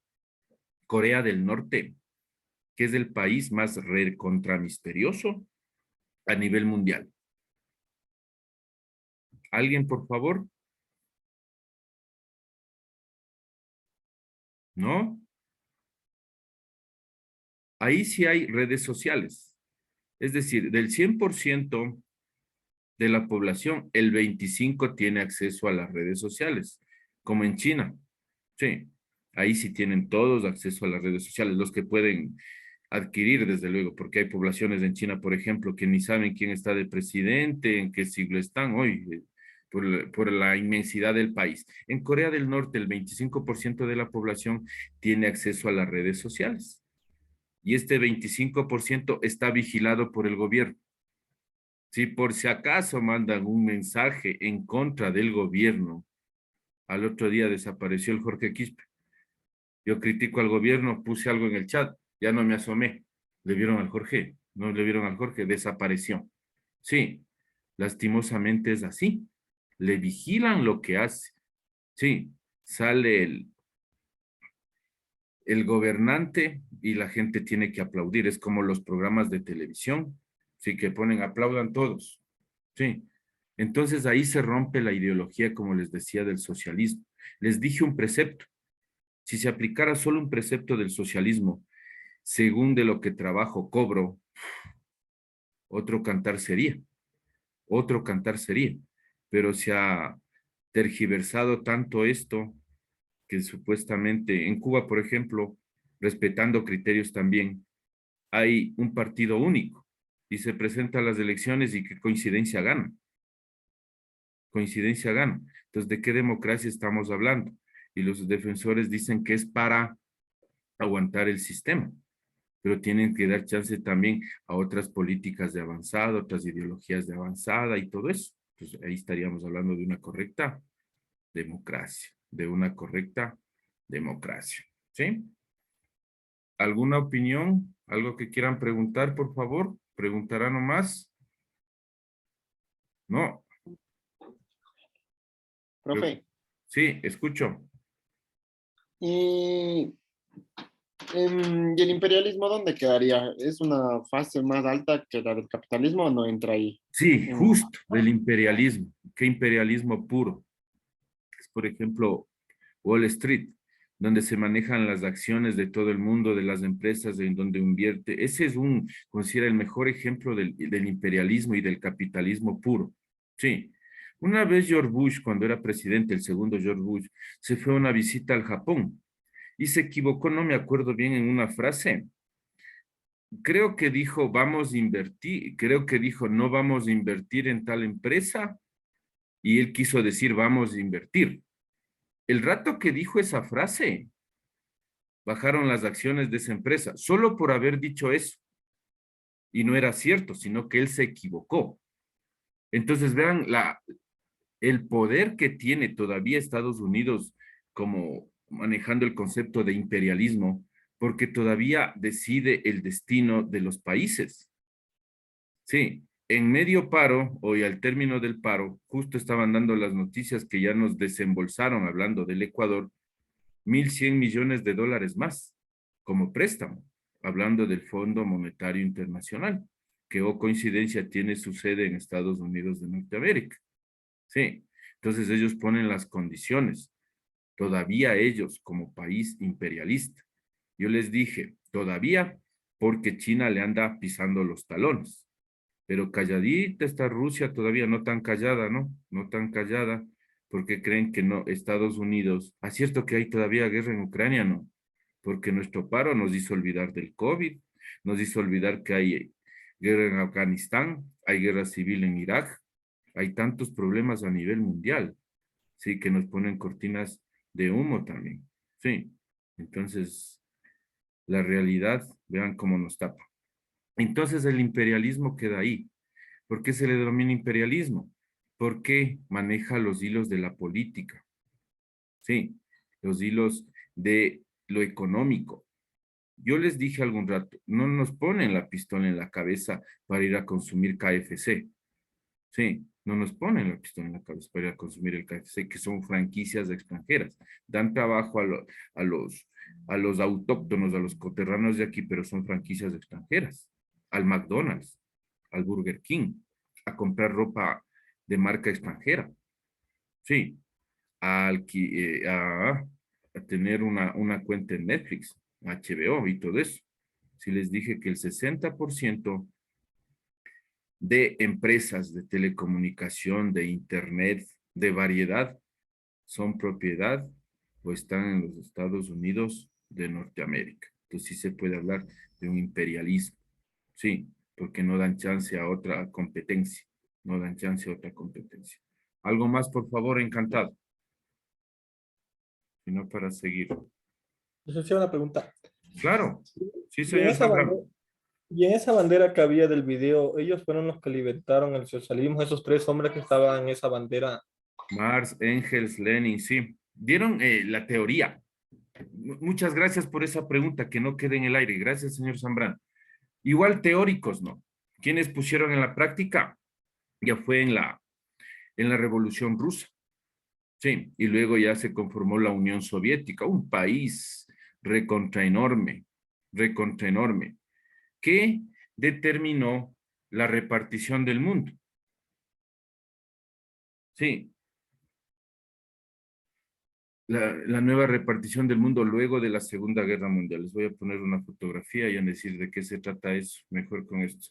A: Corea del Norte, que es el país más recontra misterioso a nivel mundial? ¿Alguien, por favor? ¿No? Ahí sí hay redes sociales. Es decir, del 100% de la población, el 25% tiene acceso a las redes sociales, como en China. Sí, ahí sí tienen todos acceso a las redes sociales, los que pueden adquirir, desde luego, porque hay poblaciones en China, por ejemplo, que ni saben quién está de presidente, en qué siglo están hoy, por la inmensidad del país. En Corea del Norte, el 25% de la población tiene acceso a las redes sociales y este 25% está vigilado por el gobierno. Si por si acaso mandan un mensaje en contra del gobierno, al otro día desapareció el Jorge Quispe. Yo critico al gobierno, puse algo en el chat, ya no me asomé. ¿Le vieron al Jorge? No le vieron al Jorge, desapareció. Sí, lastimosamente es así. Le vigilan lo que hace. Sí, sale el gobernante y la gente tiene que aplaudir. Es como los programas de televisión, sí, que ponen, aplaudan todos. Sí. Entonces ahí se rompe la ideología, como les decía, del socialismo. Les dije un precepto. Si se aplicara solo un precepto del socialismo, según de lo que trabajo, cobro, otro cantar sería. Otro cantar sería. Pero se ha tergiversado tanto esto que supuestamente en Cuba, por ejemplo, respetando criterios también, hay un partido único y se presenta a las elecciones y qué coincidencia gana. Coincidencia gana. Entonces, ¿de qué democracia estamos hablando? Y los defensores dicen que es para aguantar el sistema, pero tienen que dar chance también a otras políticas de avanzada, otras ideologías de avanzada y todo eso. Entonces, ahí estaríamos hablando de una correcta democracia, de una correcta democracia. ¿Sí? ¿Alguna opinión? ¿Algo que quieran preguntar, por favor? ¿Preguntará nomás? No.
D: Profe,
A: Sí, escucho.
D: ¿y, ¿y el imperialismo dónde quedaría? ¿Es una fase más alta que la del capitalismo o no entra ahí?
A: Sí,
D: Mm,
A: justo, del imperialismo. ¿Qué imperialismo puro? Es, por ejemplo, Wall Street, donde se manejan las acciones de todo el mundo, de las empresas en donde invierte. Ese es considera el mejor ejemplo del imperialismo y del capitalismo puro. Sí. Una vez George Bush, cuando era presidente, el segundo George Bush, se fue a una visita al Japón y se equivocó, no me acuerdo bien, en una frase. Creo que dijo, vamos a invertir, creo que dijo, no vamos a invertir en tal empresa, y él quiso decir, vamos a invertir. El rato que dijo esa frase, bajaron las acciones de esa empresa, solo por haber dicho eso. Y no era cierto, sino que él se equivocó. Entonces vean el poder que tiene todavía Estados Unidos como manejando el concepto de imperialismo, porque todavía decide el destino de los países. Sí, en medio paro, hoy al término del paro, justo estaban dando las noticias que ya nos desembolsaron, hablando del Ecuador, 1.100 millones de dólares más como préstamo, hablando del Fondo Monetario Internacional, que, oh coincidencia, tiene su sede en Estados Unidos de Norteamérica. Sí, entonces ellos ponen las condiciones, todavía ellos como país imperialista. Yo les dije, todavía, porque China le anda pisando los talones, pero calladita está Rusia todavía, no tan callada, ¿no? No tan callada, porque creen que no, Estados Unidos, es cierto que hay todavía guerra en Ucrania, ¿no? Porque nuestro paro nos hizo olvidar del COVID, nos hizo olvidar que hay guerra en Afganistán, hay guerra civil en Irak, hay tantos problemas a nivel mundial, sí, que nos ponen cortinas de humo también, sí. Entonces, la realidad, vean cómo nos tapa. Entonces, el imperialismo queda ahí. ¿Por qué se le denomina imperialismo? Porque maneja los hilos de la política, sí, los hilos de lo económico. Yo les dije algún rato, no nos ponen la pistola en la cabeza para ir a consumir KFC, sí, No nos ponen la pistola en la cabeza para ir a consumir el café, que son franquicias extranjeras. Dan trabajo a los autóctonos, a los coterranos de aquí, pero son franquicias extranjeras. Al McDonald's, al Burger King, a comprar ropa de marca extranjera. Sí, a tener una cuenta en Netflix, HBO y todo eso. Si les dije que el 60% de empresas de telecomunicación, de internet, de variedad, son propiedad o están en los Estados Unidos de Norteamérica. Entonces sí se puede hablar de un imperialismo. Sí, porque no dan chance a otra competencia. No dan chance a otra competencia. Algo más, por favor, encantado. Si no, para seguir.
G: Eso sí, una pregunta.
A: Claro. Sí,
G: Y en
A: señor
G: esa
A: Zambrano.
G: bandera, y en esa bandera que había del video, ellos fueron los que libertaron el socialismo, esos tres hombres que estaban en esa bandera.
A: Marx, Engels, Lenin, sí. Dieron la teoría. Muchas gracias por esa pregunta, que no quede en el aire. Gracias, señor Zambrano. Igual teóricos, ¿no? ¿Quiénes pusieron en la práctica? Ya fue en la Revolución Rusa. Sí, y luego ya se conformó la Unión Soviética, un país recontra enorme, que determinó la repartición del mundo. Sí, la nueva repartición del mundo luego de la Segunda Guerra Mundial. Les voy a poner una fotografía y a decir de qué se trata eso, mejor con esto.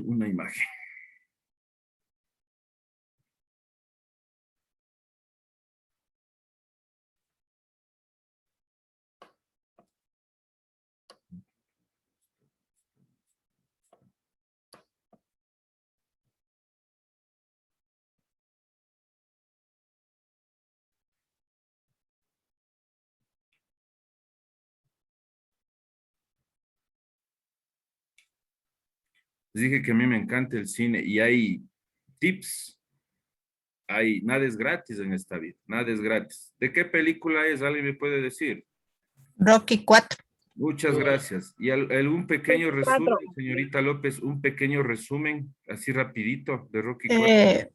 A: Una imagen. Les dije que a mí me encanta el cine y hay tips. Nada es gratis en esta vida, nada es gratis. ¿De qué película es? ¿Alguien me puede decir?
B: Rocky 4.
A: Muchas gracias. Y algún pequeño resumen, señorita López, un pequeño resumen, así rapidito, de Rocky 4.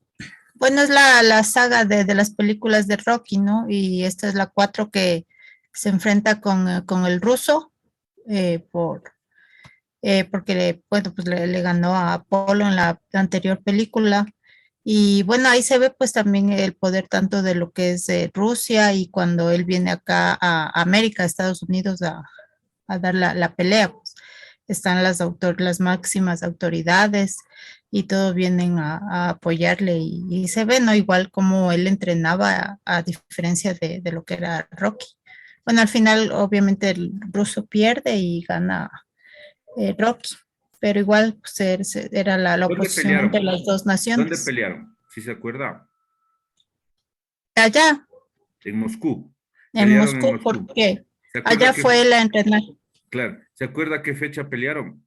B: Bueno, es la saga de las películas de Rocky, ¿no? Y esta es la 4 que se enfrenta con el ruso porque bueno, pues le ganó a Apolo en la anterior película. Y bueno, ahí se ve pues también el poder tanto de lo que es Rusia y cuando él viene acá a América, a Estados Unidos, a dar la pelea, pues están las máximas autoridades y todos vienen a apoyarle y se ve, ¿no? Igual como él entrenaba a diferencia de lo que era Rocky. Bueno, al final obviamente el ruso pierde y gana Rocky, pero igual pues, era la
A: ¿Dónde
B: oposición entre
A: pelearon?
B: las dos
A: ¿Dónde
B: naciones.
A: pelearon? Si se acuerda.
B: Allá,
A: En Moscú.
B: en
A: Pelearon en
B: Moscú,
A: Moscú.
B: porque
A: ¿Se acuerda
B: allá fue la entrenar
A: Claro. ¿Se acuerda qué fecha pelearon?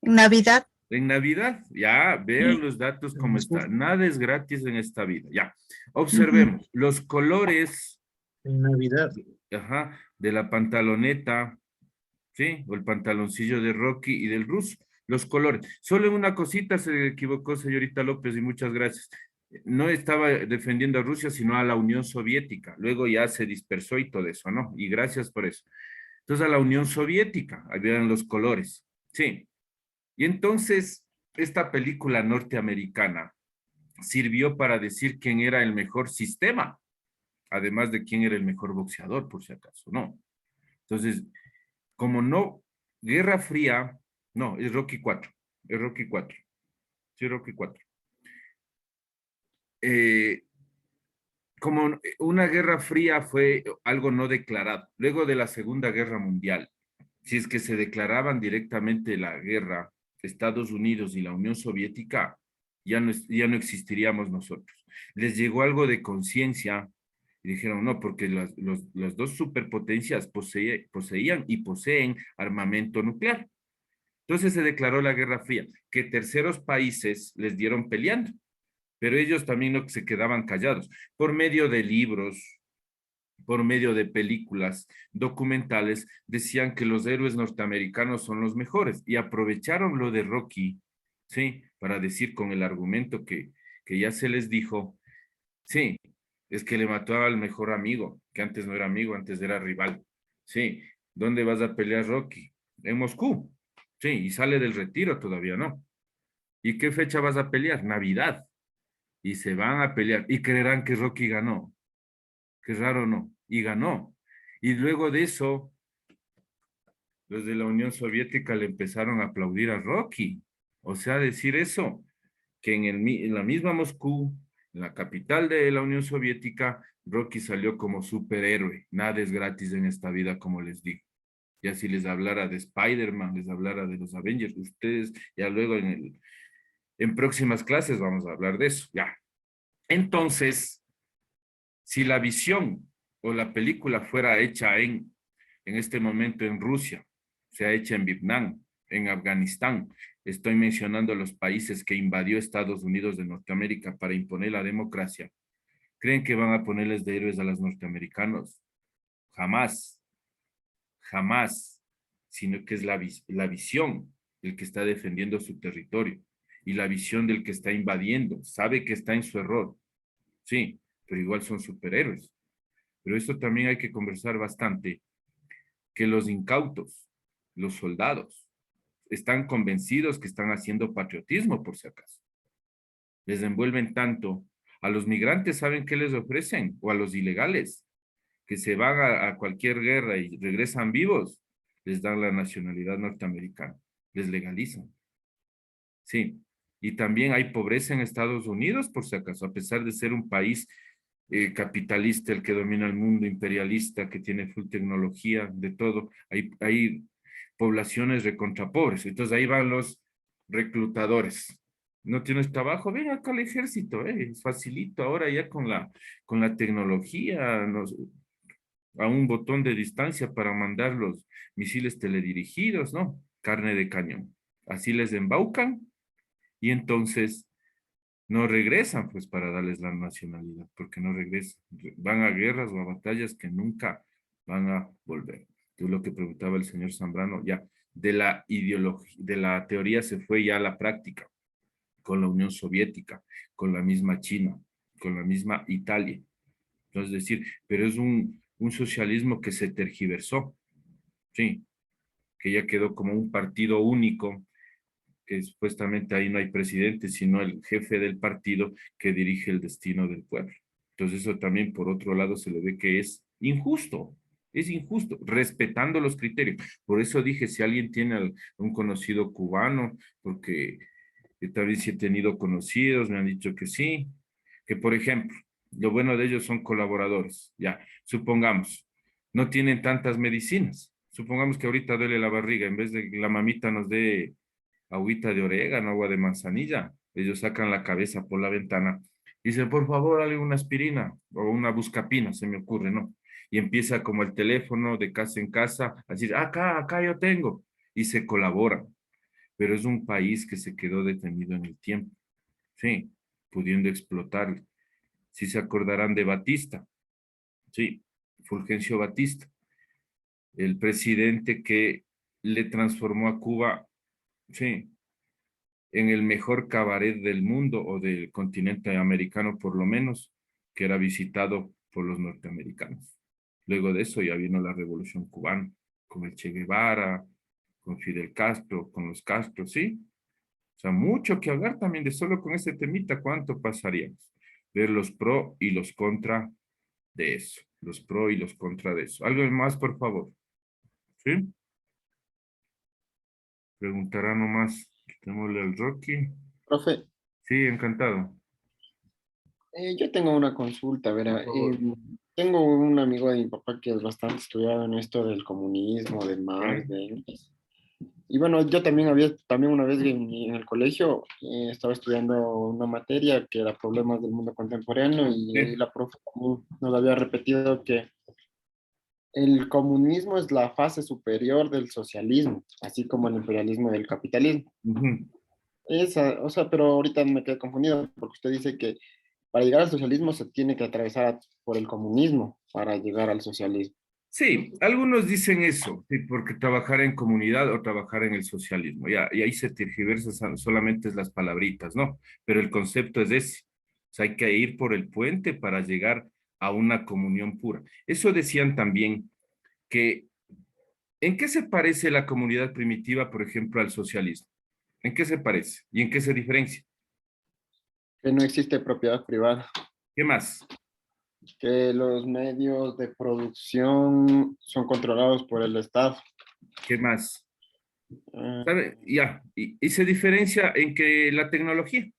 B: en Navidad.
A: En Navidad, ya, vean los datos como está. Nada es gratis en esta vida. Ya, observemos. Los colores,
C: En Navidad.
A: ajá, de la pantaloneta, ¿sí? O el pantaloncillo de Rocky y del ruso. Los colores. Solo en una cosita se equivocó, señorita López, y muchas gracias. No estaba defendiendo a Rusia, sino a la Unión Soviética. Luego ya se dispersó y todo eso, ¿no? Y gracias por eso. Entonces, a la Unión Soviética, ahí vean los colores. Sí. Y entonces, esta película norteamericana sirvió para decir quién era el mejor sistema, además de quién era el mejor boxeador, por si acaso, ¿no? Entonces, como no, Guerra Fría, no, es Rocky 4, es Rocky 4, sí, Rocky 4. Como una Guerra Fría fue algo no declarado, luego de la Segunda Guerra Mundial, si es que se declaraban directamente la guerra, Estados Unidos y la Unión Soviética, ya no existiríamos nosotros. Les llegó algo de conciencia y dijeron, no, porque las dos superpotencias poseían y poseen armamento nuclear. Entonces se declaró la Guerra Fría, que terceros países les dieron peleando, pero ellos también no se quedaban callados, por medio de libros, por medio de películas documentales, decían que los héroes norteamericanos son los mejores y aprovecharon lo de Rocky, ¿sí? Para decir con el argumento que ya se les dijo, sí, es que le mató al mejor amigo, que antes no era amigo, antes era rival. Sí, ¿dónde vas a pelear, Rocky? En Moscú. Sí, y sale del retiro todavía, ¿no? ¿Y qué fecha vas a pelear? Navidad. Y se van a pelear y creerán que Rocky ganó. Qué raro, ¿no? Y ganó. Y luego de eso, los de la Unión Soviética le empezaron a aplaudir a Rocky. O sea, decir eso, que en la misma Moscú, en la capital de la Unión Soviética, Rocky salió como superhéroe. Nada es gratis en esta vida, como les digo. Ya si les hablara de Spider-Man, les hablara de los Avengers, ustedes ya luego en próximas clases vamos a hablar de eso, ya. Entonces, si la visión o la película fuera hecha en este momento en Rusia, sea hecha en Vietnam, en Afganistán, estoy mencionando los países que invadió Estados Unidos de Norteamérica para imponer la democracia, ¿creen que van a ponerles de héroes a los norteamericanos? Jamás, jamás, sino que es la visión del que está defendiendo su territorio y la visión del que está invadiendo, sabe que está en su error, sí, pero igual son superhéroes. Pero esto también hay que conversar bastante, que los incautos, los soldados, están convencidos que están haciendo patriotismo, por si acaso. Les envuelven tanto. A los migrantes, ¿saben qué les ofrecen? O a los ilegales, que se van a cualquier guerra y regresan vivos, les dan la nacionalidad norteamericana, les legalizan. Sí, y también hay pobreza en Estados Unidos, por si acaso, a pesar de ser un país capitalista, el que domina el mundo, imperialista, que tiene full tecnología, de todo, hay poblaciones recontra pobres. Entonces ahí van los reclutadores. No tienes trabajo, ven acá al ejército, es facilito ahora ya con la tecnología, a un botón de distancia para mandar los misiles teledirigidos, ¿no? Carne de cañón. Así les embaucan y entonces no regresan pues para darles la nacionalidad, porque no regresan. Van a guerras o a batallas que nunca van a volver. Entonces lo que preguntaba el señor Zambrano, ya de la ideología, de la teoría se fue ya a la práctica, con la Unión Soviética, con la misma China, con la misma Italia. Entonces decir, pero es un socialismo que se tergiversó, sí, que ya quedó como un partido único, que supuestamente ahí no hay presidente, sino el jefe del partido que dirige el destino del pueblo. Entonces eso también por otro lado se le ve que es injusto, respetando los criterios. Por eso dije, si alguien tiene un conocido cubano, porque también sí he tenido conocidos, me han dicho que sí, que por ejemplo, lo bueno de ellos son colaboradores, ya, supongamos, no tienen tantas medicinas, supongamos que ahorita duele la barriga, en vez de que la mamita nos dé agüita de orégano, agua de manzanilla, ellos sacan la cabeza por la ventana y dicen, por favor, dale una aspirina o una buscapina, se me ocurre, ¿no? Y empieza como el teléfono de casa en casa a decir, acá yo tengo, y se colaboran, pero es un país que se quedó detenido en el tiempo, sí, pudiendo explotar. Si se acordarán de Batista, sí, Fulgencio Batista, el presidente que le transformó a Cuba, sí, en el mejor cabaret del mundo o del continente americano por lo menos, que era visitado por los norteamericanos. Luego de eso ya vino la Revolución Cubana, con el Che Guevara, con Fidel Castro, con los Castro, ¿sí? O sea, mucho que hablar también de solo con ese temita, ¿cuánto pasaríamos? Ver los pro y los contra de eso, los pro y los contra de eso. ¿Algo más, por favor? ¿Sí? Preguntará nomás, quitémosle al Rocky.
D: Profe,
A: Sí, encantado.
D: yo tengo una consulta, verá.
A: Por favor.
D: Tengo un amigo de mi papá que es bastante estudiado en esto del comunismo, de Marx,
A: Ok.
D: de Engels. Y bueno, yo también también una vez en el colegio, estaba estudiando una materia que era problemas del mundo contemporáneo y ahí
A: Sí.
D: la profe también nos había repetido que el comunismo es la fase superior del socialismo, así como el imperialismo del capitalismo.
A: Ujú.
D: O sea, pero ahorita me quedé confundido porque usted dice que para llegar al socialismo se tiene que atravesar por el comunismo para llegar al socialismo.
A: Sí, algunos dicen eso, sí, porque trabajar en comunidad o trabajar en el socialismo, ya, y ahí se tergiversan solamente es las palabritas, ¿no? Pero el concepto es ese. O sea, hay que ir por el puente para llegar a una comunión pura. Eso decían también que, ¿en qué se parece la comunidad primitiva, por ejemplo, al socialismo? ¿En qué se parece? ¿Y en qué se diferencia?
D: Que no existe propiedad privada,
A: ¿Qué más?
D: que los medios de producción son controlados por el Estado.
A: ¿Qué más?
D: Ah,
A: ¿Sabe? Ya, y se diferencia en que la tecnología,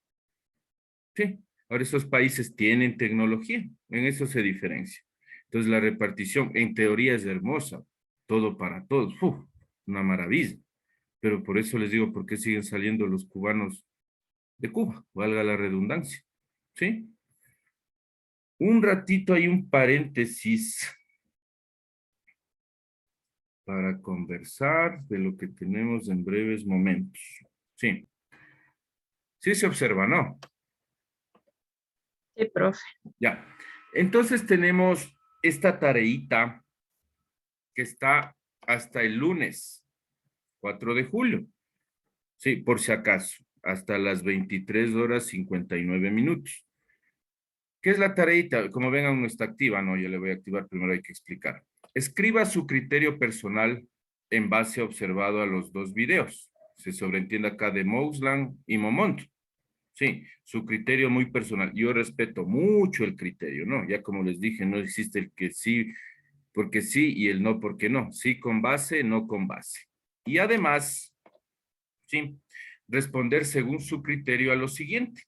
A: sí. Ahora esos países tienen tecnología, en eso se diferencia. Entonces la repartición en teoría es hermosa, todo para todos, ¡uf! Una maravilla. Pero por eso les digo, ¿por qué siguen saliendo los cubanos de Cuba? Valga la redundancia, ¿sí? Un ratito hay un paréntesis para conversar de lo que tenemos en breves momentos. Sí, sí se observa, ¿no?
B: Sí, profe.
A: Ya. Entonces tenemos esta tareita que está hasta el lunes 4 de julio. Sí, por si acaso, hasta las 23 horas 59 minutos. ¿Qué es la tareita? Como ven, aún no está activa, no, yo le voy a activar, primero hay que explicar. Escriba su criterio personal en base a observado a los dos videos. Se sobreentiende acá de Mousland y Momont. Sí, su criterio muy personal. Yo respeto mucho el criterio, ¿no? Ya como les dije, no existe el que sí porque sí y el no porque no. Sí con base, no con base. Y además, sí, responder según su criterio a lo siguiente.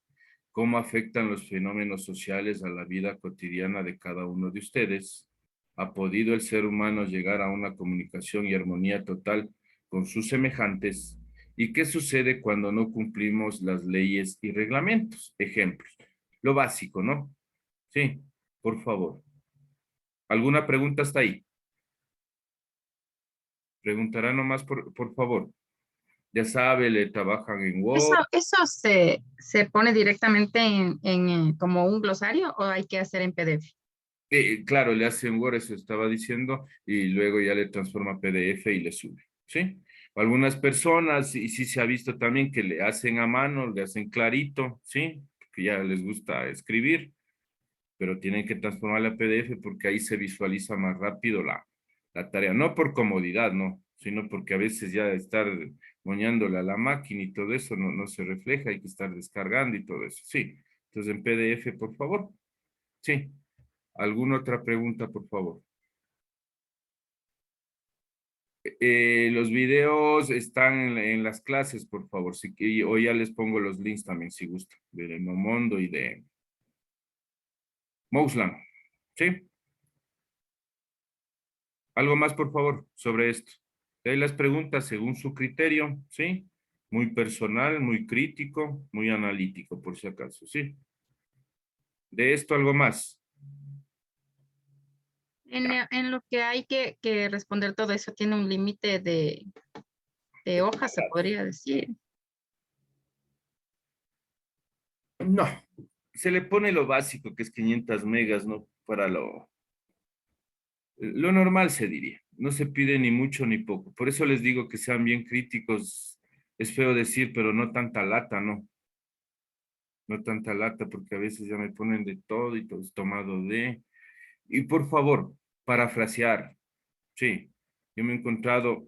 A: ¿Cómo afectan los fenómenos sociales a la vida cotidiana de cada uno de ustedes? ¿Ha podido el ser humano llegar a una comunicación y armonía total con sus semejantes? ¿Y qué sucede cuando no cumplimos las leyes y reglamentos? Ejemplos. Lo básico, ¿no? Sí, por favor. ¿Alguna pregunta hasta ahí? Preguntará nomás, por favor. Ya sabe, le trabajan en
H: ¿Eso,
A: Word.
H: eso se pone directamente como un glosario o hay que hacer en PDF?
A: Claro, le hace en Word, eso estaba diciendo, y luego ya le transforma a PDF y le sube, ¿sí? Algunas personas, y sí se ha visto también que le hacen a mano, le hacen clarito, ¿sí? Que ya les gusta escribir, pero tienen que transformarla a PDF porque ahí se visualiza más rápido la tarea. No por comodidad, no, sino porque a veces ya estar moñándola a la máquina y todo eso no se refleja, hay que estar descargando y todo eso, sí. Entonces en PDF, por favor, sí. ¿Alguna otra pregunta, por favor? Los videos están en las clases, por favor. O ya les pongo los links también, si gusta, de Momondo y de Mousland. ¿Sí? Algo más, por favor, sobre esto. De ahí las preguntas según su criterio, ¿sí? Muy personal, muy crítico, muy analítico, por si acaso, ¿sí? De esto, algo más.
H: En lo que hay que responder todo eso, tiene un límite de hojas, se podría decir.
A: No, se le pone lo básico, que es 500 megas, ¿no? Para lo normal se diría. No se pide ni mucho ni poco. Por eso les digo que sean bien críticos. Es feo decir, pero no tanta lata, ¿no? No tanta lata, porque a veces ya me ponen de todo y todo es tomado de. Y por favor, parafrasear. Sí, yo me he encontrado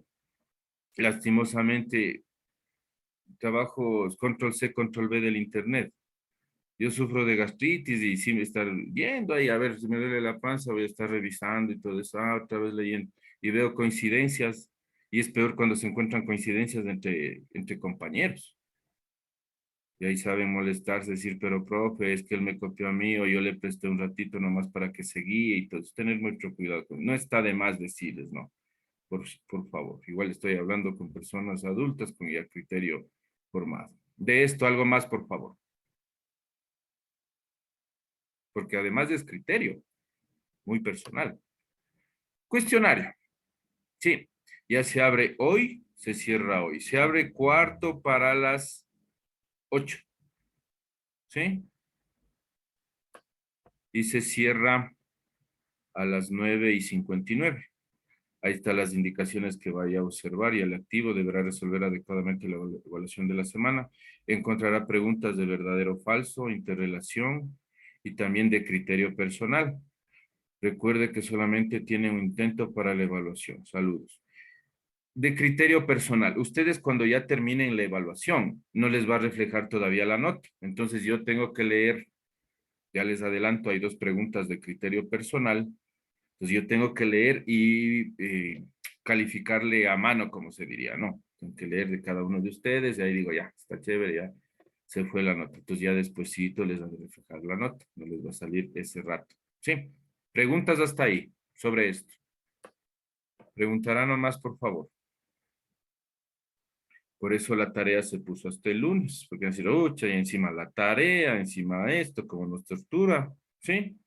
A: lastimosamente trabajos control C, control V del internet. Yo sufro de gastritis y sí me estar viendo ahí, a ver si me duele la panza, voy a estar revisando y todo eso, otra vez leyendo. Y veo coincidencias, y es peor cuando se encuentran coincidencias entre compañeros. Y ahí saben molestarse, decir, pero profe, es que él me copió a mí o yo le presté un ratito nomás para que se guíe y todo eso. Tener mucho cuidado. No está de más decirles, ¿no? Por favor. Igual estoy hablando con personas adultas con ya criterio formado. De esto, algo más, por favor. Porque además es criterio muy personal. Cuestionario. Sí, ya se abre hoy, se cierra hoy. Se abre cuarto para las 8. ¿Sí? y se cierra a las 9:59. Ahí están las indicaciones que vaya a observar y el activo deberá resolver adecuadamente la evaluación de la semana. Encontrará preguntas de verdadero o falso, interrelación y también de criterio personal. Recuerde que solamente tiene un intento para la evaluación. Saludos. De criterio personal. Ustedes cuando ya terminen la evaluación, no les va a reflejar todavía la nota. Entonces yo tengo que leer, ya les adelanto, hay 2 preguntas de criterio personal. Entonces yo tengo que leer y calificarle a mano, como se diría, ¿no? Tengo que leer de cada uno de ustedes y ahí digo, ya, está chévere, ya se fue la nota. Entonces ya despuesito les va a reflejar la nota, no les va a salir ese rato. ¿Sí? Preguntas hasta ahí sobre esto. Preguntarán nomás, por favor. Por eso la tarea se puso hasta el lunes, porque van a decir, ucha, y encima la tarea, encima esto, como nos tortura. ¿Sí?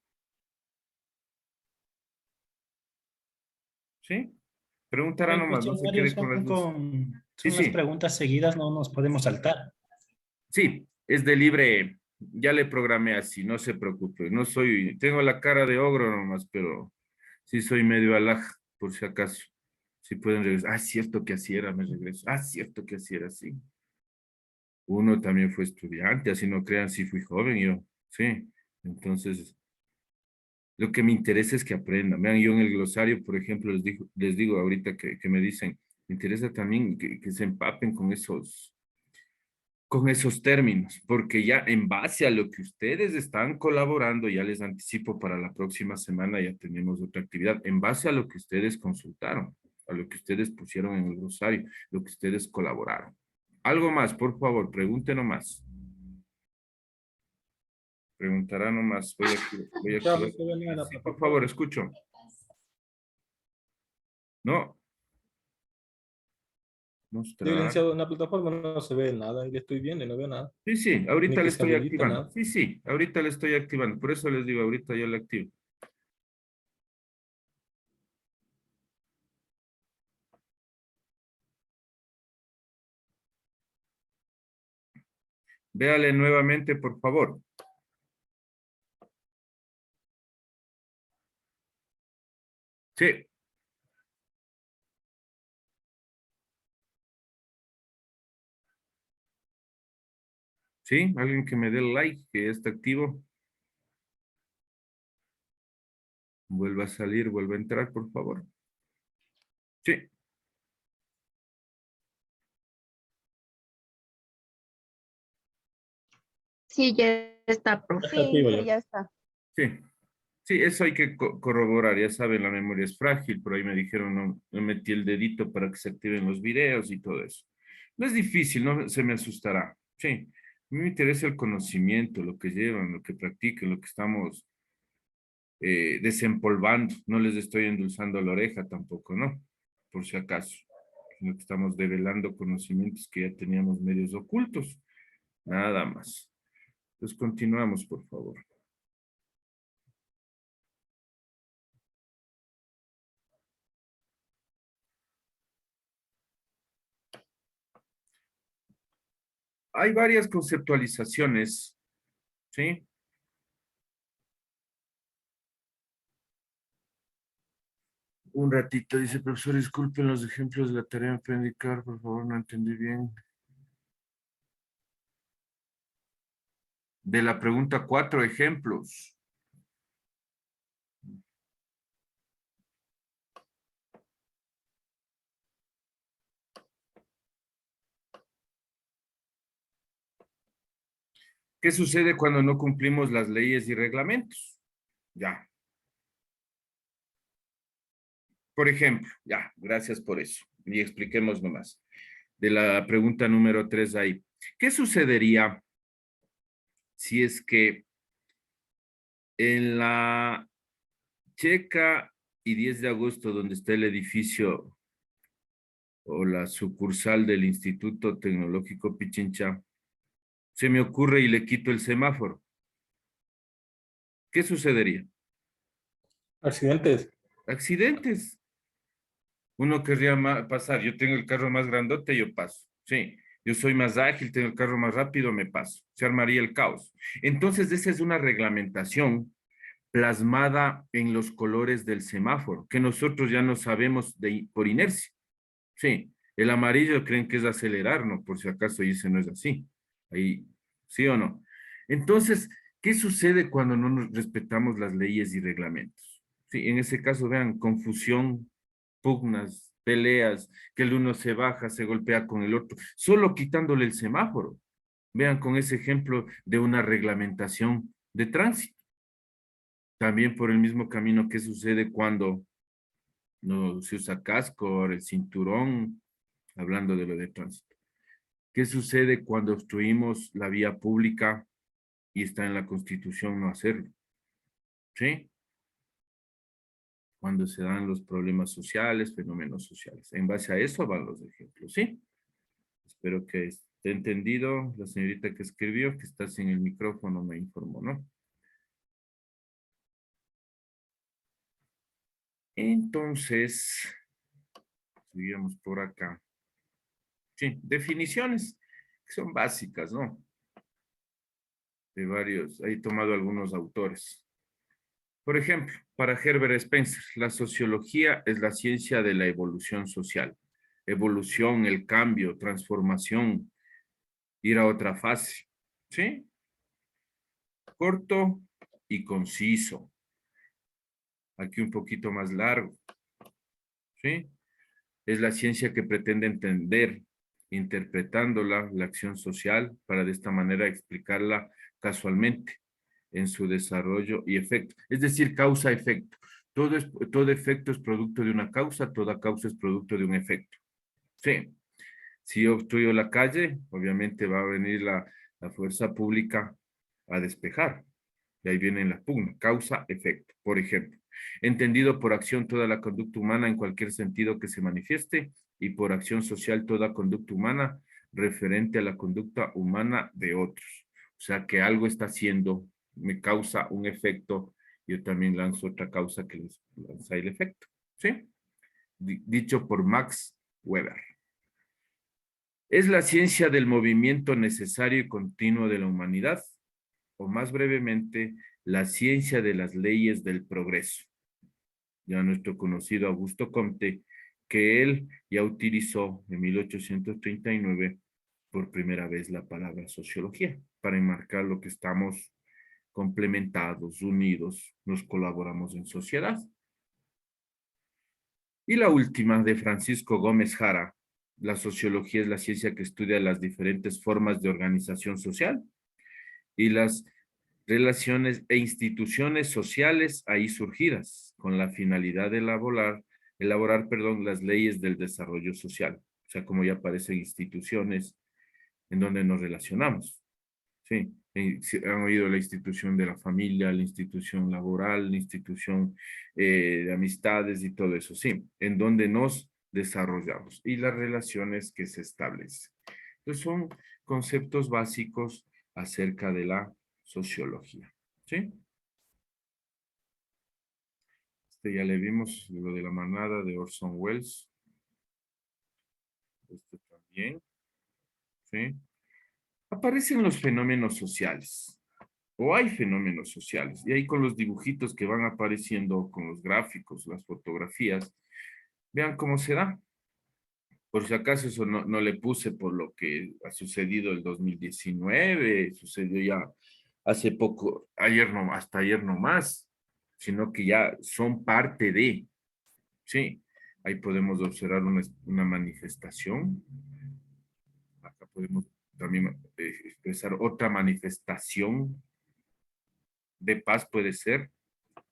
A: ¿Sí? Preguntarán
C: El
A: nomás, no se
C: cuestionario
A: quede con las dudas. Sí,
C: son las
A: sí.
C: preguntas seguidas, no nos podemos saltar.
A: Sí, es de libre, ya le programé así, no se preocupe. No soy, tengo la cara de ogro nomás, pero sí soy medio alaj, por si acaso. Si pueden regresar. Ah, cierto que así era, me regreso. Ah, cierto que así era, así. Uno también fue estudiante, así no crean, sí fui joven yo. Sí, entonces, lo que me interesa es que aprendan. Vean, yo en el glosario, por ejemplo, les digo ahorita que me dicen, me interesa también que se empapen con esos términos, porque ya en base a lo que ustedes están colaborando, ya les anticipo para la próxima semana ya tenemos otra actividad, en base a lo que ustedes consultaron, a lo que ustedes pusieron en el glosario, lo que ustedes colaboraron. Algo más, por favor, pregunten nomás. Preguntará nomás. Voy a
G: Ya no
A: activar.
G: se ve nada en la
A: Sí, por
G: plataforma.
A: favor, escucho. No.
G: Digo,
A: Mostrar.
G: licenciado, en la plataforma no se ve nada y le estoy viendo y no veo nada.
A: Sí, sí,
G: Ni
A: ahorita le
G: que se
A: estoy
G: habilite
A: activando.
G: nada.
A: Sí, sí, ahorita le estoy activando. Por eso les digo, ahorita yo le activo. Véale nuevamente, por favor. Sí. Sí, alguien que me dé like, que ya está activo. Vuelva a salir, vuelva a entrar, por favor. Sí,
H: Sí, ya está,
C: Ya
H: profe.
C: está activo ya.
E: Ya está.
A: sí. Sí, eso hay que corroborar. Ya saben, la memoria es frágil. Por ahí me dijeron, no, me metí el dedito para que se activen los videos y todo eso. No es difícil, no se me asustará. Sí, a mí me interesa el conocimiento, lo que llevan, lo que practican, lo que estamos desempolvando. No les estoy endulzando la oreja tampoco, ¿no? Por si acaso. Sino que estamos develando conocimientos que ya teníamos medios ocultos. Nada más. Entonces continuamos, por favor. Hay varias conceptualizaciones, ¿sí? Un ratito, dice, profesor, disculpen los ejemplos de la tarea para indicar, por favor, no entendí bien. De la pregunta 4, ejemplos. ¿Qué sucede cuando no cumplimos las leyes y reglamentos? Ya. Por ejemplo, ya, gracias por eso. Y expliquemos nomás. De la pregunta número 3 ahí. ¿Qué sucedería si es que en la Checa y 10 de agosto, donde está el edificio o la sucursal del Instituto Tecnológico Pichincha, se me ocurre y le quito el semáforo? ¿Qué sucedería?
G: Accidentes.
A: Accidentes. Uno querría pasar, yo tengo el carro más grandote, yo paso. Sí, yo soy más ágil, tengo el carro más rápido, me paso. Se armaría el caos. Entonces, esa es una reglamentación plasmada en los colores del semáforo, que nosotros ya no sabemos por inercia. Sí, el amarillo creen que es acelerar, ¿no? Por si acaso, y ese no es así. Ahí, ¿sí o no? Entonces, ¿qué sucede cuando no nos respetamos las leyes y reglamentos? Sí, en ese caso, vean, confusión, pugnas, peleas, que el uno se baja, se golpea con el otro, solo quitándole el semáforo. Vean con ese ejemplo de una reglamentación de tránsito. También por el mismo camino que sucede cuando no se usa casco, el cinturón, hablando de lo de tránsito. ¿Qué sucede cuando obstruimos la vía pública y está en la Constitución no hacerlo? ¿Sí? Cuando se dan los problemas sociales, fenómenos sociales. En base a eso van los ejemplos, ¿sí? Espero que esté entendido. La señorita que escribió, que está sin el micrófono, me informó, ¿no? Entonces, seguimos por acá. Sí, definiciones que son básicas, ¿no? De varios, he tomado algunos autores. Por ejemplo, para Herbert Spencer, la sociología es la ciencia de la evolución social. Evolución, el cambio, transformación, ir a otra fase. ¿Sí? Corto y conciso. Aquí un poquito más largo. ¿Sí? Es la ciencia que pretende entender, interpretándola, la acción social, para de esta manera explicarla casualmente en su desarrollo y efecto. Es decir, causa-efecto. Todo efecto es producto de una causa, toda causa es producto de un efecto. Sí. Si yo obstruyo la calle, obviamente va a venir la fuerza pública a despejar. Y ahí viene la pugna, causa-efecto, por ejemplo. Entendido por acción toda la conducta humana en cualquier sentido que se manifieste y por acción social toda conducta humana referente a la conducta humana de otros. O sea que algo está haciendo, me causa un efecto, yo también lanzo otra causa que les lanza el efecto. ¿Sí? Dicho por Max Weber. Es la ciencia del movimiento necesario y continuo de la humanidad, o más brevemente, la ciencia de las leyes del progreso. Ya nuestro conocido Augusto Comte, que él ya utilizó en 1839 por primera vez la palabra sociología, para enmarcar lo que estamos complementados, unidos, nos colaboramos en sociedad. Y la última de Francisco Gómez Jara, la sociología es la ciencia que estudia las diferentes formas de organización social y las relaciones e instituciones sociales ahí surgidas, con la finalidad de elaborar, las leyes del desarrollo social. O sea, como ya aparecen instituciones en donde nos relacionamos. Sí, han oído la institución de la familia, la institución laboral, la institución de amistades y todo eso, sí, en donde nos desarrollamos y las relaciones que se establecen. Entonces son conceptos básicos acerca de la sociología, ¿sí? Ya le vimos lo de la manada de Orson Welles. Esto también, ¿sí? Aparecen los fenómenos sociales, o hay fenómenos sociales, y ahí con los dibujitos que van apareciendo, con los gráficos, las fotografías, vean cómo se da. Por si acaso eso no le puse por lo que ha sucedido el 2019, sucedió ya hace poco, ayer no, hasta ayer no más, sino que ya son parte de, sí, ahí podemos observar una manifestación, acá podemos también expresar otra manifestación de paz puede ser,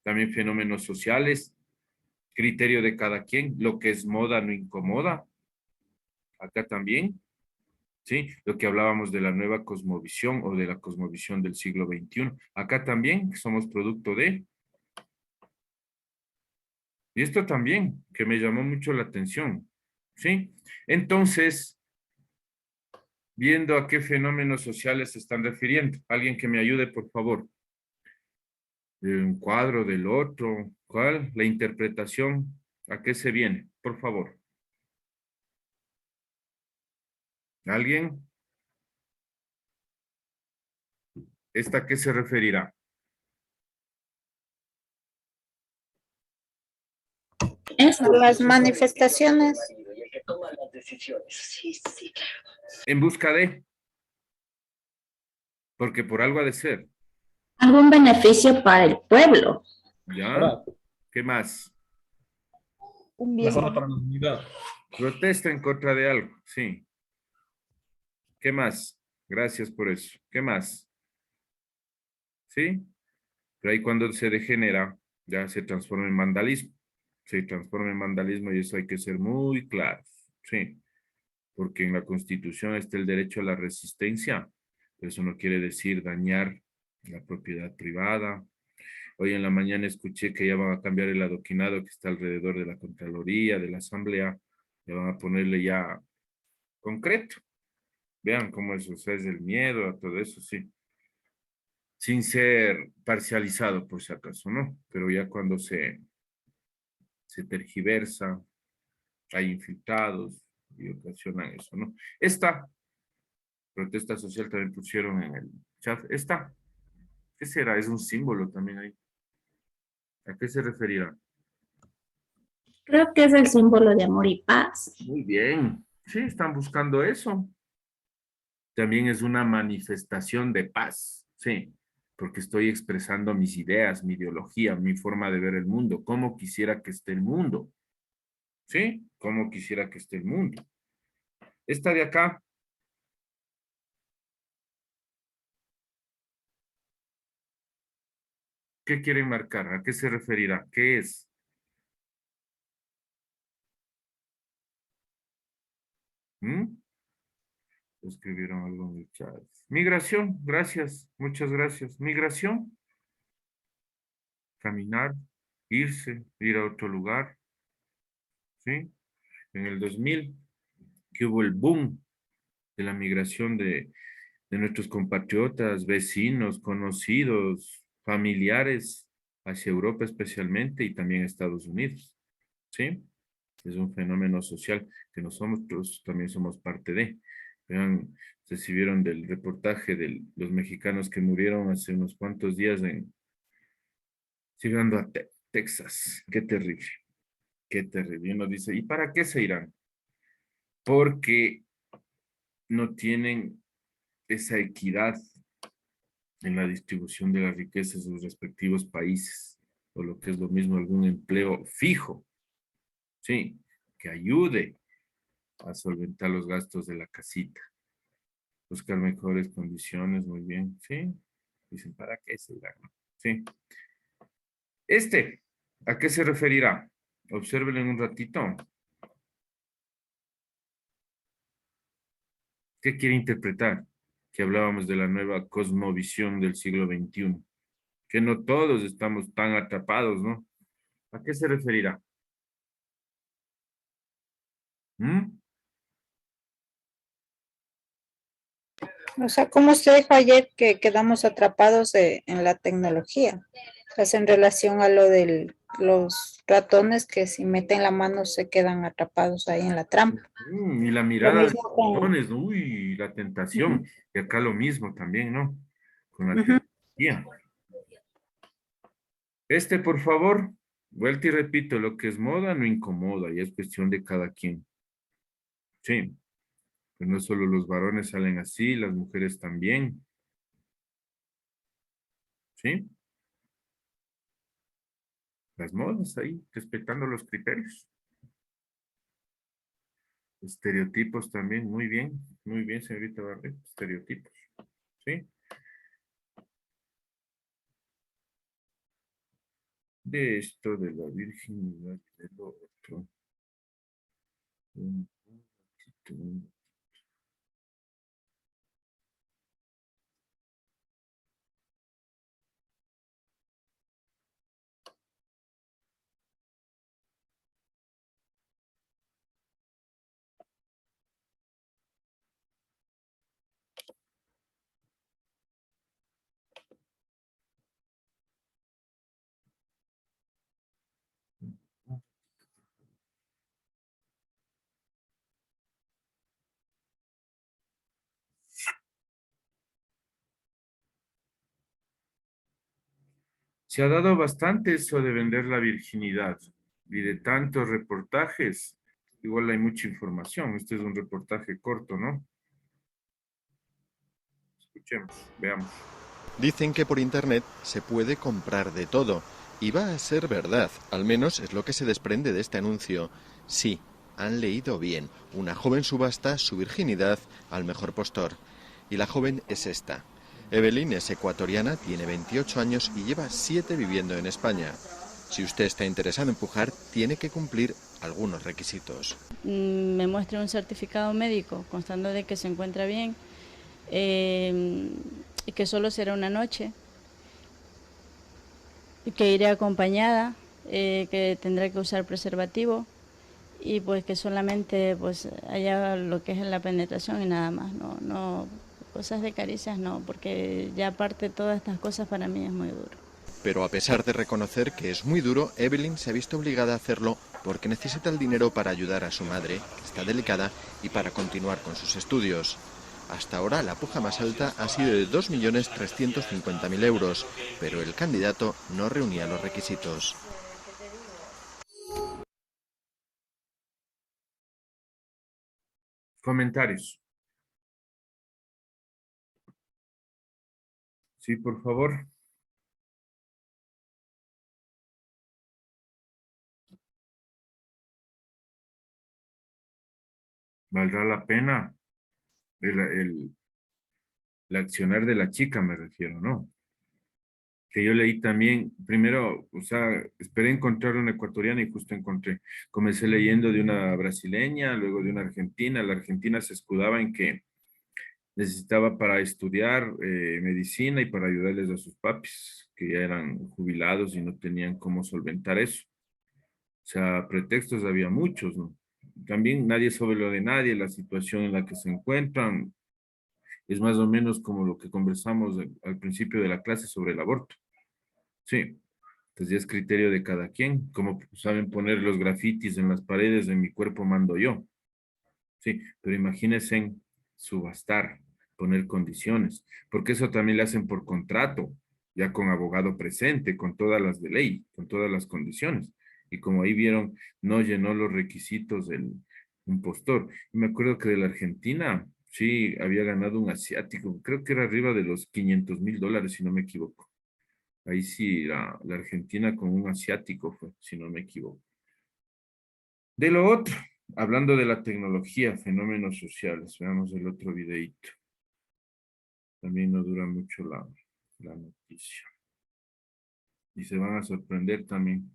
A: también fenómenos sociales, criterio de cada quien, lo que es moda no incomoda, acá también, ¿sí? Lo que hablábamos de la nueva cosmovisión o de la cosmovisión del siglo XXI, acá también somos producto de, y esto también, que me llamó mucho la atención, ¿sí? Entonces, viendo a qué fenómenos sociales se están refiriendo, alguien que me ayude, por favor. De un cuadro, del otro, ¿cuál? La interpretación, ¿a qué se viene? Por favor. ¿Alguien? ¿Esta a qué se referirá?
I: Eso.
B: Las manifestaciones.
A: En busca de, porque por algo ha de ser.
I: Algún beneficio para el pueblo.
A: ¿Ya?
G: Ahora,
A: ¿Qué más?
H: Un bien
G: mejora
H: mayor.
G: para la humanidad.
A: Protesta en contra de algo, sí. ¿Qué más? Gracias por eso. ¿Qué más? ¿Sí? Pero ahí cuando se degenera, ya se transforma en vandalismo. Se transforma en vandalismo y eso hay que ser muy claros. Sí. Porque en la Constitución está el derecho a la resistencia. Pero eso no quiere decir dañar la propiedad privada. Hoy en la mañana escuché que ya van a cambiar el adoquinado que está alrededor de la Contraloría, de la Asamblea. Ya van a ponerle ya concreto. Vean cómo eso, o sea, es el miedo a todo eso, sí. Sin ser parcializado, por si acaso, ¿no? Pero ya cuando se tergiversa, hay infiltrados y ocasionan eso, ¿no? Esta protesta social también pusieron en el chat. Esta, ¿qué será? Es un símbolo también ahí. ¿A qué se referirá?
I: Creo que es el símbolo de amor y paz.
A: Muy bien. Sí, están buscando eso. También es una manifestación de paz, sí, porque estoy expresando mis ideas, mi ideología, mi forma de ver el mundo, cómo quisiera que esté el mundo, ¿sí? Cómo quisiera que esté el mundo. Esta de acá, ¿qué quieren marcar? ¿A qué se referirá? ¿Qué es? ¿Mm? Escribieron algo en el chat. Migración, gracias, muchas gracias. Migración, caminar, irse, ir a otro lugar, ¿sí? En el 2000, que hubo el boom de la migración de nuestros compatriotas, vecinos, conocidos, familiares hacia Europa especialmente y también Estados Unidos, ¿sí? Es un fenómeno social que nosotros también somos parte de. Vean, recibieron del reportaje de los mexicanos que murieron hace unos cuantos días llegando a Texas. Qué terrible, qué terrible. Y uno dice, ¿y para qué se irán? Porque no tienen esa equidad en la distribución de la riqueza en sus respectivos países, o lo que es lo mismo, algún empleo fijo, sí, que ayude a solventar los gastos de la casita, buscar mejores condiciones, muy bien, sí, dicen, ¿para qué se irán? Sí. ¿A qué se referirá? Obsérvenlo en un ratito. ¿Qué quiere interpretar? Que hablábamos de la nueva cosmovisión del siglo XXI, que no todos estamos tan atrapados, ¿no? ¿A qué se referirá? ¿Mm?
B: O sea, como usted dijo ayer que quedamos atrapados en la tecnología. Pues en relación a lo de los ratones que si meten la mano se quedan atrapados ahí en la trampa.
A: Y la
B: Lo
A: mirada de
B: mismo
A: los
B: con...
A: botones, uy, la tentación.
B: Ujú,
A: Y acá lo mismo también, ¿no? Con la
B: ujú.
A: tecnología. Por favor, vuelta y repito, lo que es moda no incomoda y es cuestión de cada quien. Sí, pues no solo los varones salen así, las mujeres también. Sí, las modas ahí, respetando los criterios. Estereotipos también, muy bien, señorita Barret, estereotipos. Sí, de esto, de la virginidad, de lo otro. Un momentito. Se ha dado bastante eso de vender la virginidad. Y de tantos reportajes, igual hay mucha información. Este es un reportaje corto, ¿no? Escuchemos, veamos.
J: Dicen que por internet se puede comprar de todo. Y va a ser verdad, al menos es lo que se desprende de este anuncio. Sí, han leído bien. Una joven subasta su virginidad al mejor postor. Y la joven es esta. Evelyn es ecuatoriana, tiene 28 años y lleva 7 viviendo en España. Si usted está interesado en pujar, tiene que cumplir algunos requisitos.
K: Me muestre un certificado médico constando de que se encuentra bien y que solo será una noche, y que iré acompañada, que tendrá que usar preservativo y pues que solamente pues haya lo que es la penetración y nada más, no cosas de caricias no, porque ya aparte todas estas cosas para mí es muy duro.
J: Pero a pesar de reconocer que es muy duro, Evelyn se ha visto obligada a hacerlo porque necesita el dinero para ayudar a su madre, que está delicada, y para continuar con sus estudios. Hasta ahora la puja más alta ha sido de 2.350.000 euros, pero el candidato no reunía los requisitos.
A: Comentarios. Sí, por favor. ¿Valdrá la pena el accionar de la chica, me refiero, ¿no? Que yo leí también, primero, o sea, esperé encontrar una ecuatoriana y justo encontré. Comencé leyendo de una brasileña, luego de una argentina. La argentina se escudaba en que necesitaba para estudiar medicina y para ayudarles a sus papis, que ya eran jubilados y no tenían cómo solventar eso. O sea, pretextos había muchos, ¿no? También nadie sabe lo de nadie, la situación en la que se encuentran. Es más o menos como lo que conversamos al principio de la clase sobre el aborto. Sí, pues ya es criterio de cada quien. Como saben poner los grafitis en las paredes de mi cuerpo mando yo. Sí, pero imagínense subastar, poner condiciones, porque eso también lo hacen por contrato, ya con abogado presente, con todas las de ley, con todas las condiciones. Y como ahí vieron, no llenó los requisitos del impostor. Y me acuerdo que de la Argentina, sí, había ganado un asiático, creo que era arriba de los $500.000, si no me equivoco. Ahí sí, la Argentina con un asiático fue, si no me equivoco. De lo otro, hablando de la tecnología, fenómenos sociales, veamos el otro videíto. También no dura mucho la noticia. Y se van a sorprender también.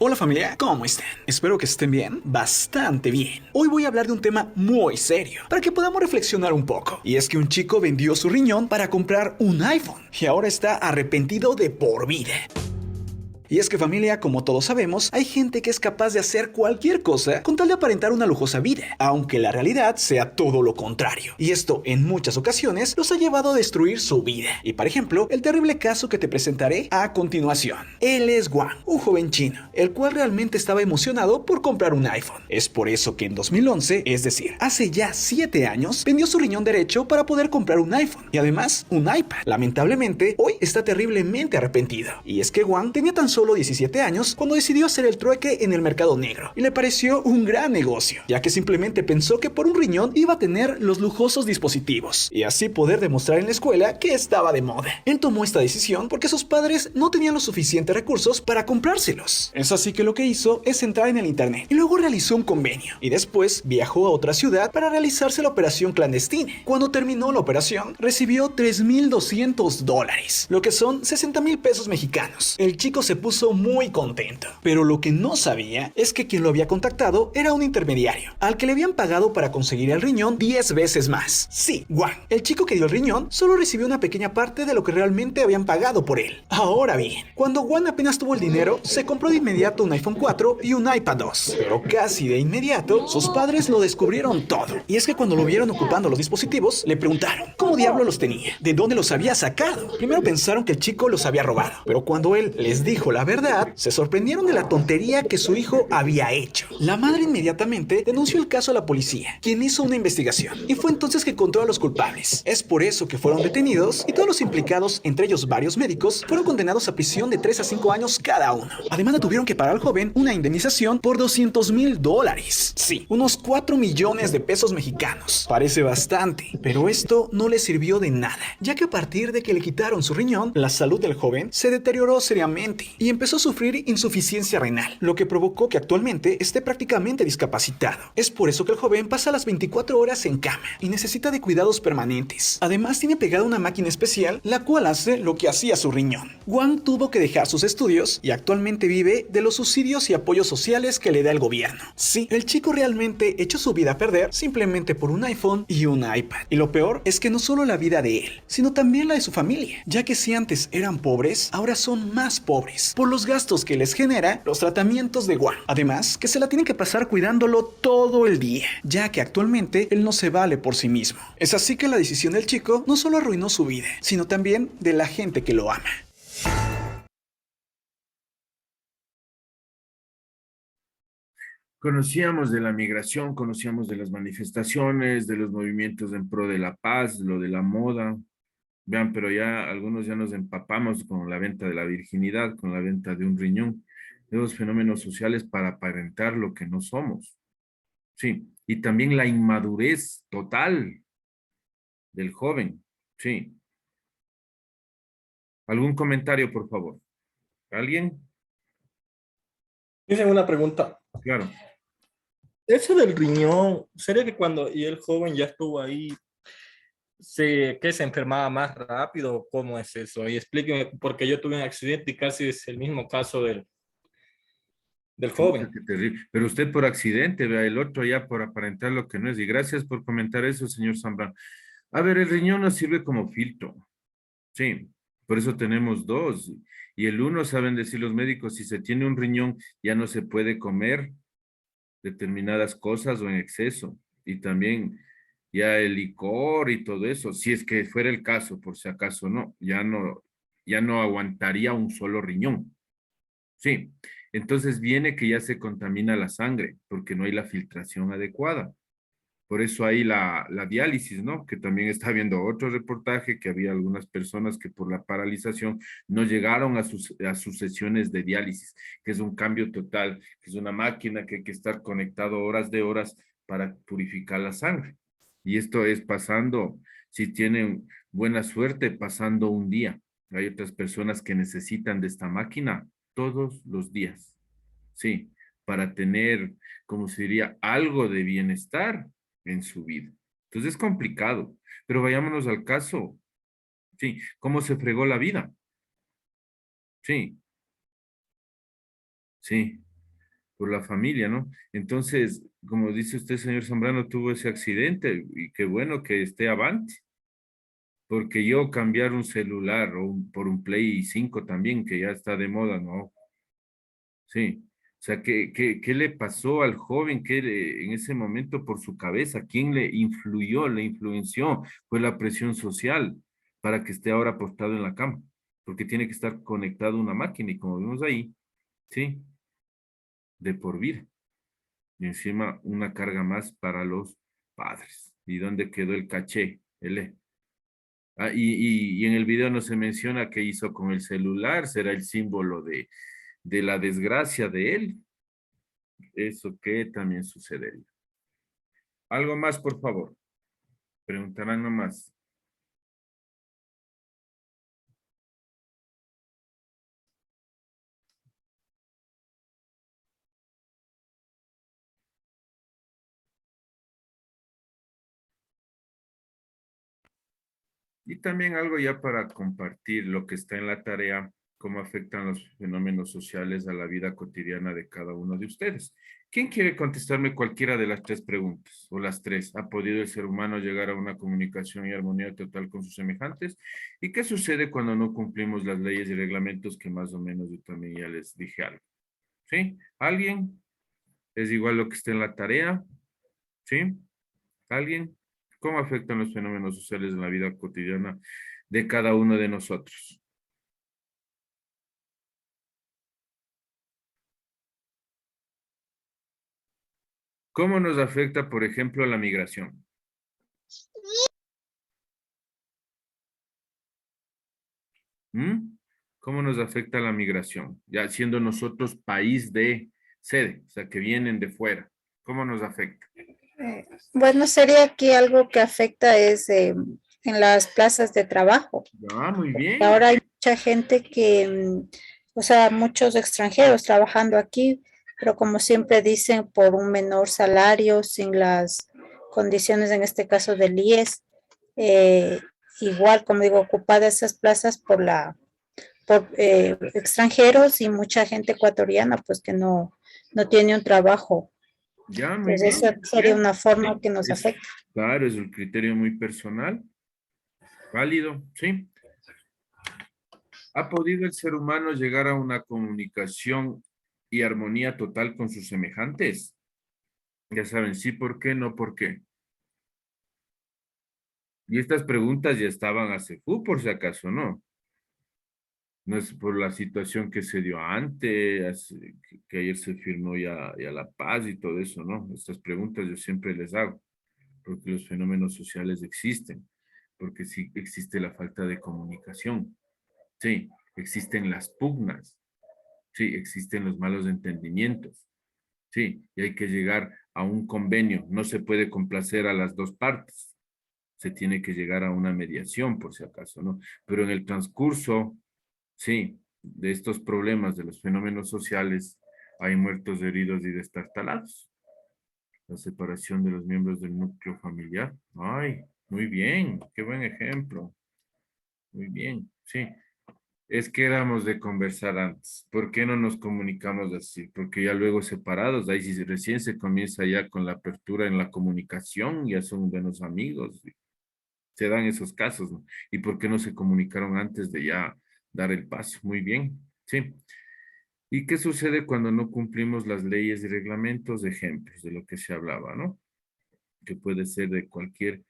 L: Hola familia, ¿cómo están? Espero que estén bien, bastante bien. Hoy voy a hablar de un tema muy serio, para que podamos reflexionar un poco. Y es que un chico vendió su riñón para comprar un iPhone, y ahora está arrepentido de por vida. Y es que familia, como todos sabemos, hay gente que es capaz de hacer cualquier cosa con tal de aparentar una lujosa vida, aunque la realidad sea todo lo contrario. Y esto en muchas ocasiones los ha llevado a destruir su vida. Y por ejemplo, el terrible caso que te presentaré a continuación. Él es Wang, un joven chino, el cual realmente estaba emocionado por comprar un iPhone. Es por eso que en 2011, es decir, hace ya 7 años, vendió su riñón derecho para poder comprar un iPhone y además un iPad. Lamentablemente, hoy está terriblemente arrepentido. Y es que Wang tenía tan solo 17 años cuando decidió hacer el trueque en el mercado negro y le pareció un gran negocio, ya que simplemente pensó que por un riñón iba a tener los lujosos dispositivos y así poder demostrar en la escuela que estaba de moda. Él tomó esta decisión porque sus padres no tenían los suficientes recursos para comprárselos. Es así que lo que hizo es entrar en el internet y luego realizó un convenio y después viajó a otra ciudad para realizarse la operación clandestina. Cuando terminó la operación recibió $3,200, lo que son 60,000 pesos mexicanos. El chico se puso muy contento, pero lo que no sabía es que quien lo había contactado era un intermediario, al que le habían pagado para conseguir el riñón 10 veces más. Sí, Wang, el chico que dio el riñón, solo recibió una pequeña parte de lo que realmente habían pagado por él. Ahora bien, cuando Wang apenas tuvo el dinero, se compró de inmediato un iPhone 4 y un iPad 2, pero casi de inmediato, sus padres lo descubrieron todo. Y es que cuando lo vieron ocupando los dispositivos, le preguntaron cómo diablo los tenía, de dónde los había sacado. Primero pensaron que el chico los había robado, pero cuando él les dijo la la verdad, se sorprendieron de la tontería que su hijo había hecho. La madre inmediatamente denunció el caso a la policía, quien hizo una investigación, y fue entonces que encontró a los culpables. Es por eso que fueron detenidos y todos los implicados, entre ellos varios médicos, fueron condenados a prisión de 3 a 5 años cada uno. Además, le tuvieron que pagar al joven una indemnización por $200,000. Sí, unos 4 millones de pesos mexicanos. Parece bastante, pero esto no le sirvió de nada, ya que a partir de que le quitaron su riñón, la salud del joven se deterioró seriamente y empezó a sufrir insuficiencia renal, lo que provocó que actualmente esté prácticamente discapacitado. Es por eso que el joven pasa las 24 horas en cama y necesita de cuidados permanentes. Además, tiene pegada una máquina especial, la cual hace lo que hacía su riñón. Wang tuvo que dejar sus estudios y actualmente vive de los subsidios y apoyos sociales que le da el gobierno. Sí, el chico realmente echó su vida a perder simplemente por un iPhone y un iPad. Y lo peor es que no solo la vida de él, sino también la de su familia, ya que si antes eran pobres, ahora son más pobres por los gastos que les genera los tratamientos de Wang. Además, que se la tienen que pasar cuidándolo todo el día, ya que actualmente él no se vale por sí mismo. Es así que la decisión del chico no solo arruinó su vida, sino también de la gente que lo ama.
A: Conocíamos de la migración, conocíamos de las manifestaciones, de los movimientos en pro de la paz, lo de la moda. Vean, pero ya algunos ya nos empapamos con la venta de la virginidad, con la venta de un riñón, de los fenómenos sociales para aparentar lo que no somos. Sí, y también la inmadurez total del joven. Sí. ¿Algún comentario, por favor? ¿Alguien?
G: Hice una pregunta.
A: Claro.
G: Eso del riñón, ¿sería que cuando y el joven ya estuvo ahí, que se enfermaba más rápido? ¿Cómo es eso? Y explíqueme, porque yo tuve un accidente y casi es el mismo caso del joven.
A: Qué terrible. Pero usted por accidente, vea, el otro ya por aparentar lo que no es. Y gracias por comentar eso, señor Zambrano. A ver, el riñón nos sirve como filtro. Sí, por eso tenemos dos. Y el uno, saben decir los médicos, si se tiene un riñón, ya no se puede comer determinadas cosas o en exceso. Y también ya el licor y todo eso, si es que fuera el caso, por si acaso no, ya no aguantaría un solo riñón. Sí, entonces viene que ya se contamina la sangre porque no hay la filtración adecuada. Por eso hay la diálisis, ¿no? Que también está viendo otro reportaje que había algunas personas que por la paralización no llegaron a sus sesiones de diálisis, que es un cambio total, que es una máquina que hay que estar conectado horas de horas para purificar la sangre. Y esto es pasando, si tienen buena suerte, pasando un día. Hay otras personas que necesitan de esta máquina todos los días, sí, para tener, como se diría, algo de bienestar en su vida. Entonces es complicado, pero vayámonos al caso, sí, cómo se fregó la vida, sí, sí, por la familia, ¿no? Entonces, como dice usted, señor Zambrano, tuvo ese accidente y qué bueno que esté avante, porque yo cambiar un celular por un Play 5 también, que ya está de moda, ¿no? Sí. O sea, ¿qué le pasó al joven en ese momento por su cabeza? ¿Quién le influyó, le influenció? Fue la presión social para que esté ahora postado en la cama, porque tiene que estar conectado a una máquina y como vemos ahí, sí, de por vida. Y encima una carga más para los padres. ¿Y dónde quedó el caché? Y en el video no se menciona qué hizo con el celular, será el símbolo de la desgracia de él. Eso que también sucedería. Algo más, por favor. Preguntarán nomás. Y también algo ya para compartir lo que está en la tarea, cómo afectan los fenómenos sociales a la vida cotidiana de cada uno de ustedes. ¿Quién quiere contestarme cualquiera de las tres preguntas? O las tres. ¿Ha podido el ser humano llegar a una comunicación y armonía total con sus semejantes? ¿Y qué sucede cuando no cumplimos las leyes y reglamentos que más o menos yo también ya les dije algo? ¿Sí? ¿Alguien? ¿Es igual lo que está en la tarea? ¿Sí? ¿Alguien? ¿Cómo afectan los fenómenos sociales en la vida cotidiana de cada uno de nosotros? ¿Cómo nos afecta, por ejemplo, la migración? ¿Mm? ¿Cómo nos afecta la migración? Ya siendo nosotros país de sede, o sea, que vienen de fuera. ¿Cómo nos afecta?
B: Bueno, sería que algo que afecta es en las plazas de trabajo.
A: Ah, muy bien.
B: Ahora hay mucha gente que, o sea, muchos extranjeros trabajando aquí, pero como siempre dicen, por un menor salario, sin las condiciones, en este caso del IES, eh, igual, como digo, ocupadas esas plazas por extranjeros y mucha gente ecuatoriana, pues que no tiene un trabajo.
A: Ya, muy
B: Entonces,
A: bien.
B: esa sería una forma
A: Sí,
B: que nos afecta.
A: claro, es un criterio muy personal. Válido, sí. ¿Ha podido el ser humano llegar a una comunicación y armonía total con sus semejantes? Ya saben, sí, ¿por qué? No, ¿por qué? Y estas preguntas ya estaban hace, por si acaso, ¿no? No es por la situación que se dio antes, que ayer se firmó ya la paz y todo eso, ¿no? Estas preguntas yo siempre les hago, porque los fenómenos sociales existen, porque sí existe la falta de comunicación, sí, existen las pugnas, sí, existen los malos entendimientos, sí, y hay que llegar a un convenio, no se puede complacer a las dos partes, se tiene que llegar a una mediación, por si acaso, ¿no? Pero en el transcurso, sí, de estos problemas, de los fenómenos sociales, hay muertos, heridos y destartalados. La separación de los miembros del núcleo familiar. Ay, muy bien, qué buen ejemplo. Muy bien, sí. Es que éramos de conversar antes. ¿Por qué no nos comunicamos así? Porque ya luego separados, ahí sí recién se comienza ya con la apertura en la comunicación, ya son buenos amigos. Se dan esos casos, ¿no? ¿Y por qué no se comunicaron antes de ya dar el paso? Muy bien, sí. ¿Y qué sucede cuando no cumplimos las leyes y reglamentos? Ejemplos de lo que se hablaba, ¿no? Que puede ser de cualquier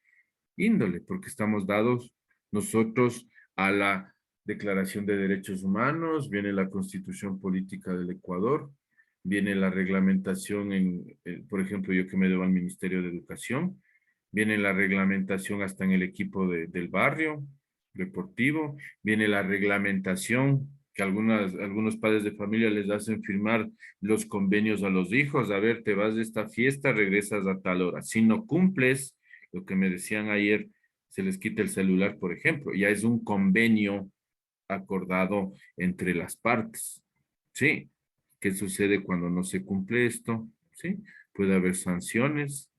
A: índole, porque estamos dados nosotros a la Declaración de Derechos Humanos, viene la Constitución Política del Ecuador, viene la reglamentación por ejemplo, yo que me debo al Ministerio de Educación, viene la reglamentación hasta en el equipo del barrio deportivo, viene la reglamentación que algunos padres de familia les hacen firmar los convenios a los hijos, a ver, te vas de esta fiesta, regresas a tal hora. Si no cumples, lo que me decían ayer, se les quita el celular, por ejemplo, ya es un convenio acordado entre las partes. Sí, ¿qué sucede cuando no se cumple esto? Sí, puede haber sanciones,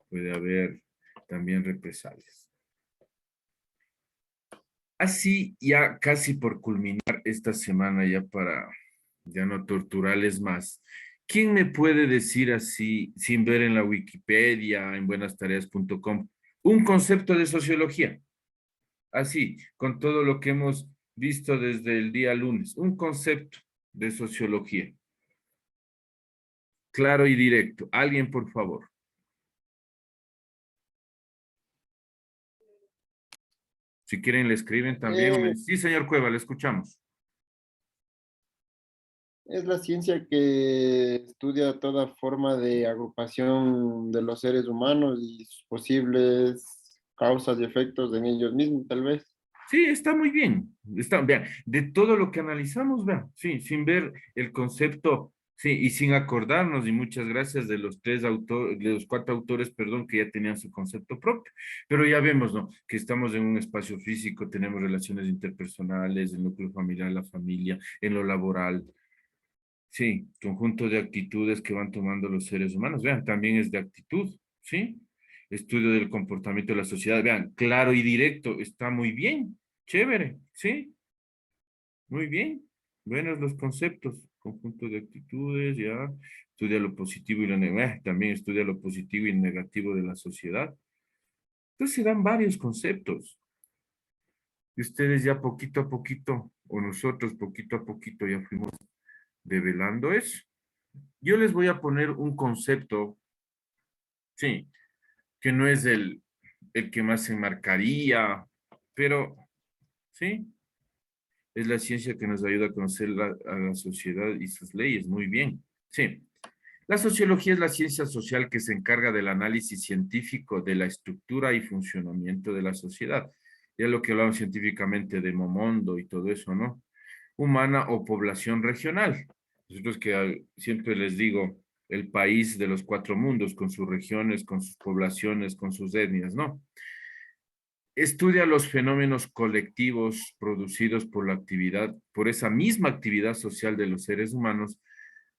A: puede haber también represalias. Así, ya casi por culminar esta semana, ya para ya no torturarles más, ¿quién me puede decir así, sin ver en la Wikipedia, en buenastareas.com, un concepto de sociología? Así, con todo lo que hemos visto desde el día lunes, un concepto de sociología. Claro y directo. Alguien, por favor. Si quieren, le escriben también. Sí, señor Cueva, le escuchamos.
D: Es la ciencia que estudia toda forma de agrupación de los seres humanos y sus posibles causas y efectos en ellos mismos, tal vez.
A: Sí, está muy bien. Vean, de todo lo que analizamos, vean, sí, sin ver el concepto, sí, y sin acordarnos, y muchas gracias de los de los cuatro autores, perdón, que ya tenían su concepto propio. Pero ya vemos, ¿no? Que estamos en un espacio físico, tenemos relaciones interpersonales, el núcleo familiar, la familia, en lo laboral. Sí, conjunto de actitudes que van tomando los seres humanos. Vean, también es de actitud, ¿sí? Estudio del comportamiento de la sociedad. Vean, claro y directo, está muy bien, chévere, ¿sí? Muy bien, buenos los conceptos. Conjunto de actitudes, ya. Estudia lo positivo y lo negativo. También estudia lo positivo y negativo de la sociedad. Entonces se dan varios conceptos. Y ustedes ya poquito a poquito, o nosotros poquito a poquito ya fuimos develando eso. Yo les voy a poner un concepto, sí, que no es el que más se enmarcaría, pero, sí, es la ciencia que nos ayuda a conocer a la sociedad y sus leyes. Muy bien, sí. La sociología es la ciencia social que se encarga del análisis científico de la estructura y funcionamiento de la sociedad. Ya lo que hablamos científicamente de Momondo y todo eso, ¿no? Humana o población regional. Nosotros que siempre les digo, el país de los 4 mundos, con sus regiones, con sus poblaciones, con sus etnias, ¿no? Estudia los fenómenos colectivos producidos por la actividad, por esa misma actividad social de los seres humanos,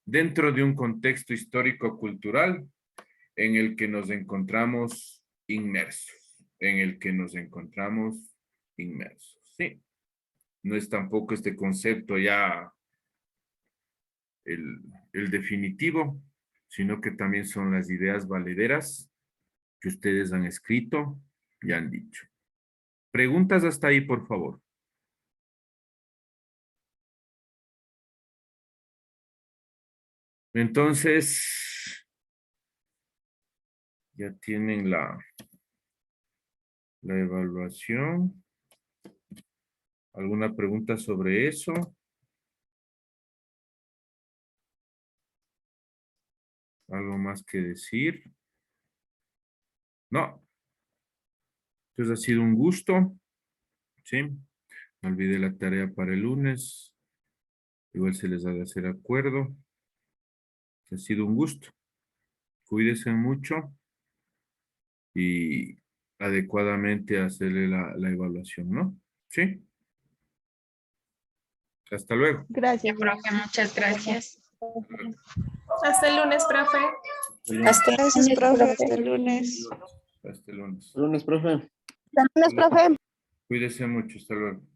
A: dentro de un contexto histórico-cultural en el que nos encontramos inmersos, ¿sí? No es tampoco este concepto ya el definitivo, sino que también son las ideas valederas que ustedes han escrito y han dicho. Preguntas hasta ahí, por favor. Entonces, ya tienen la evaluación. ¿Alguna pregunta sobre eso? ¿Algo más que decir? No. Entonces ha sido un gusto. ¿Sí? No olvide la tarea para el lunes. Igual se les ha de hacer acuerdo. Ha sido un gusto. Cuídense mucho y adecuadamente hacerle la evaluación, ¿no? ¿Sí? Hasta luego.
H: Gracias, profe. Muchas gracias.
M: Hasta el lunes, profe.
E: Hasta lunes, profe. Hasta el lunes.
A: Hasta el lunes.
D: Lunes, profe.
E: Hasta el lunes, profe.
A: Cuídese mucho. Hasta luego.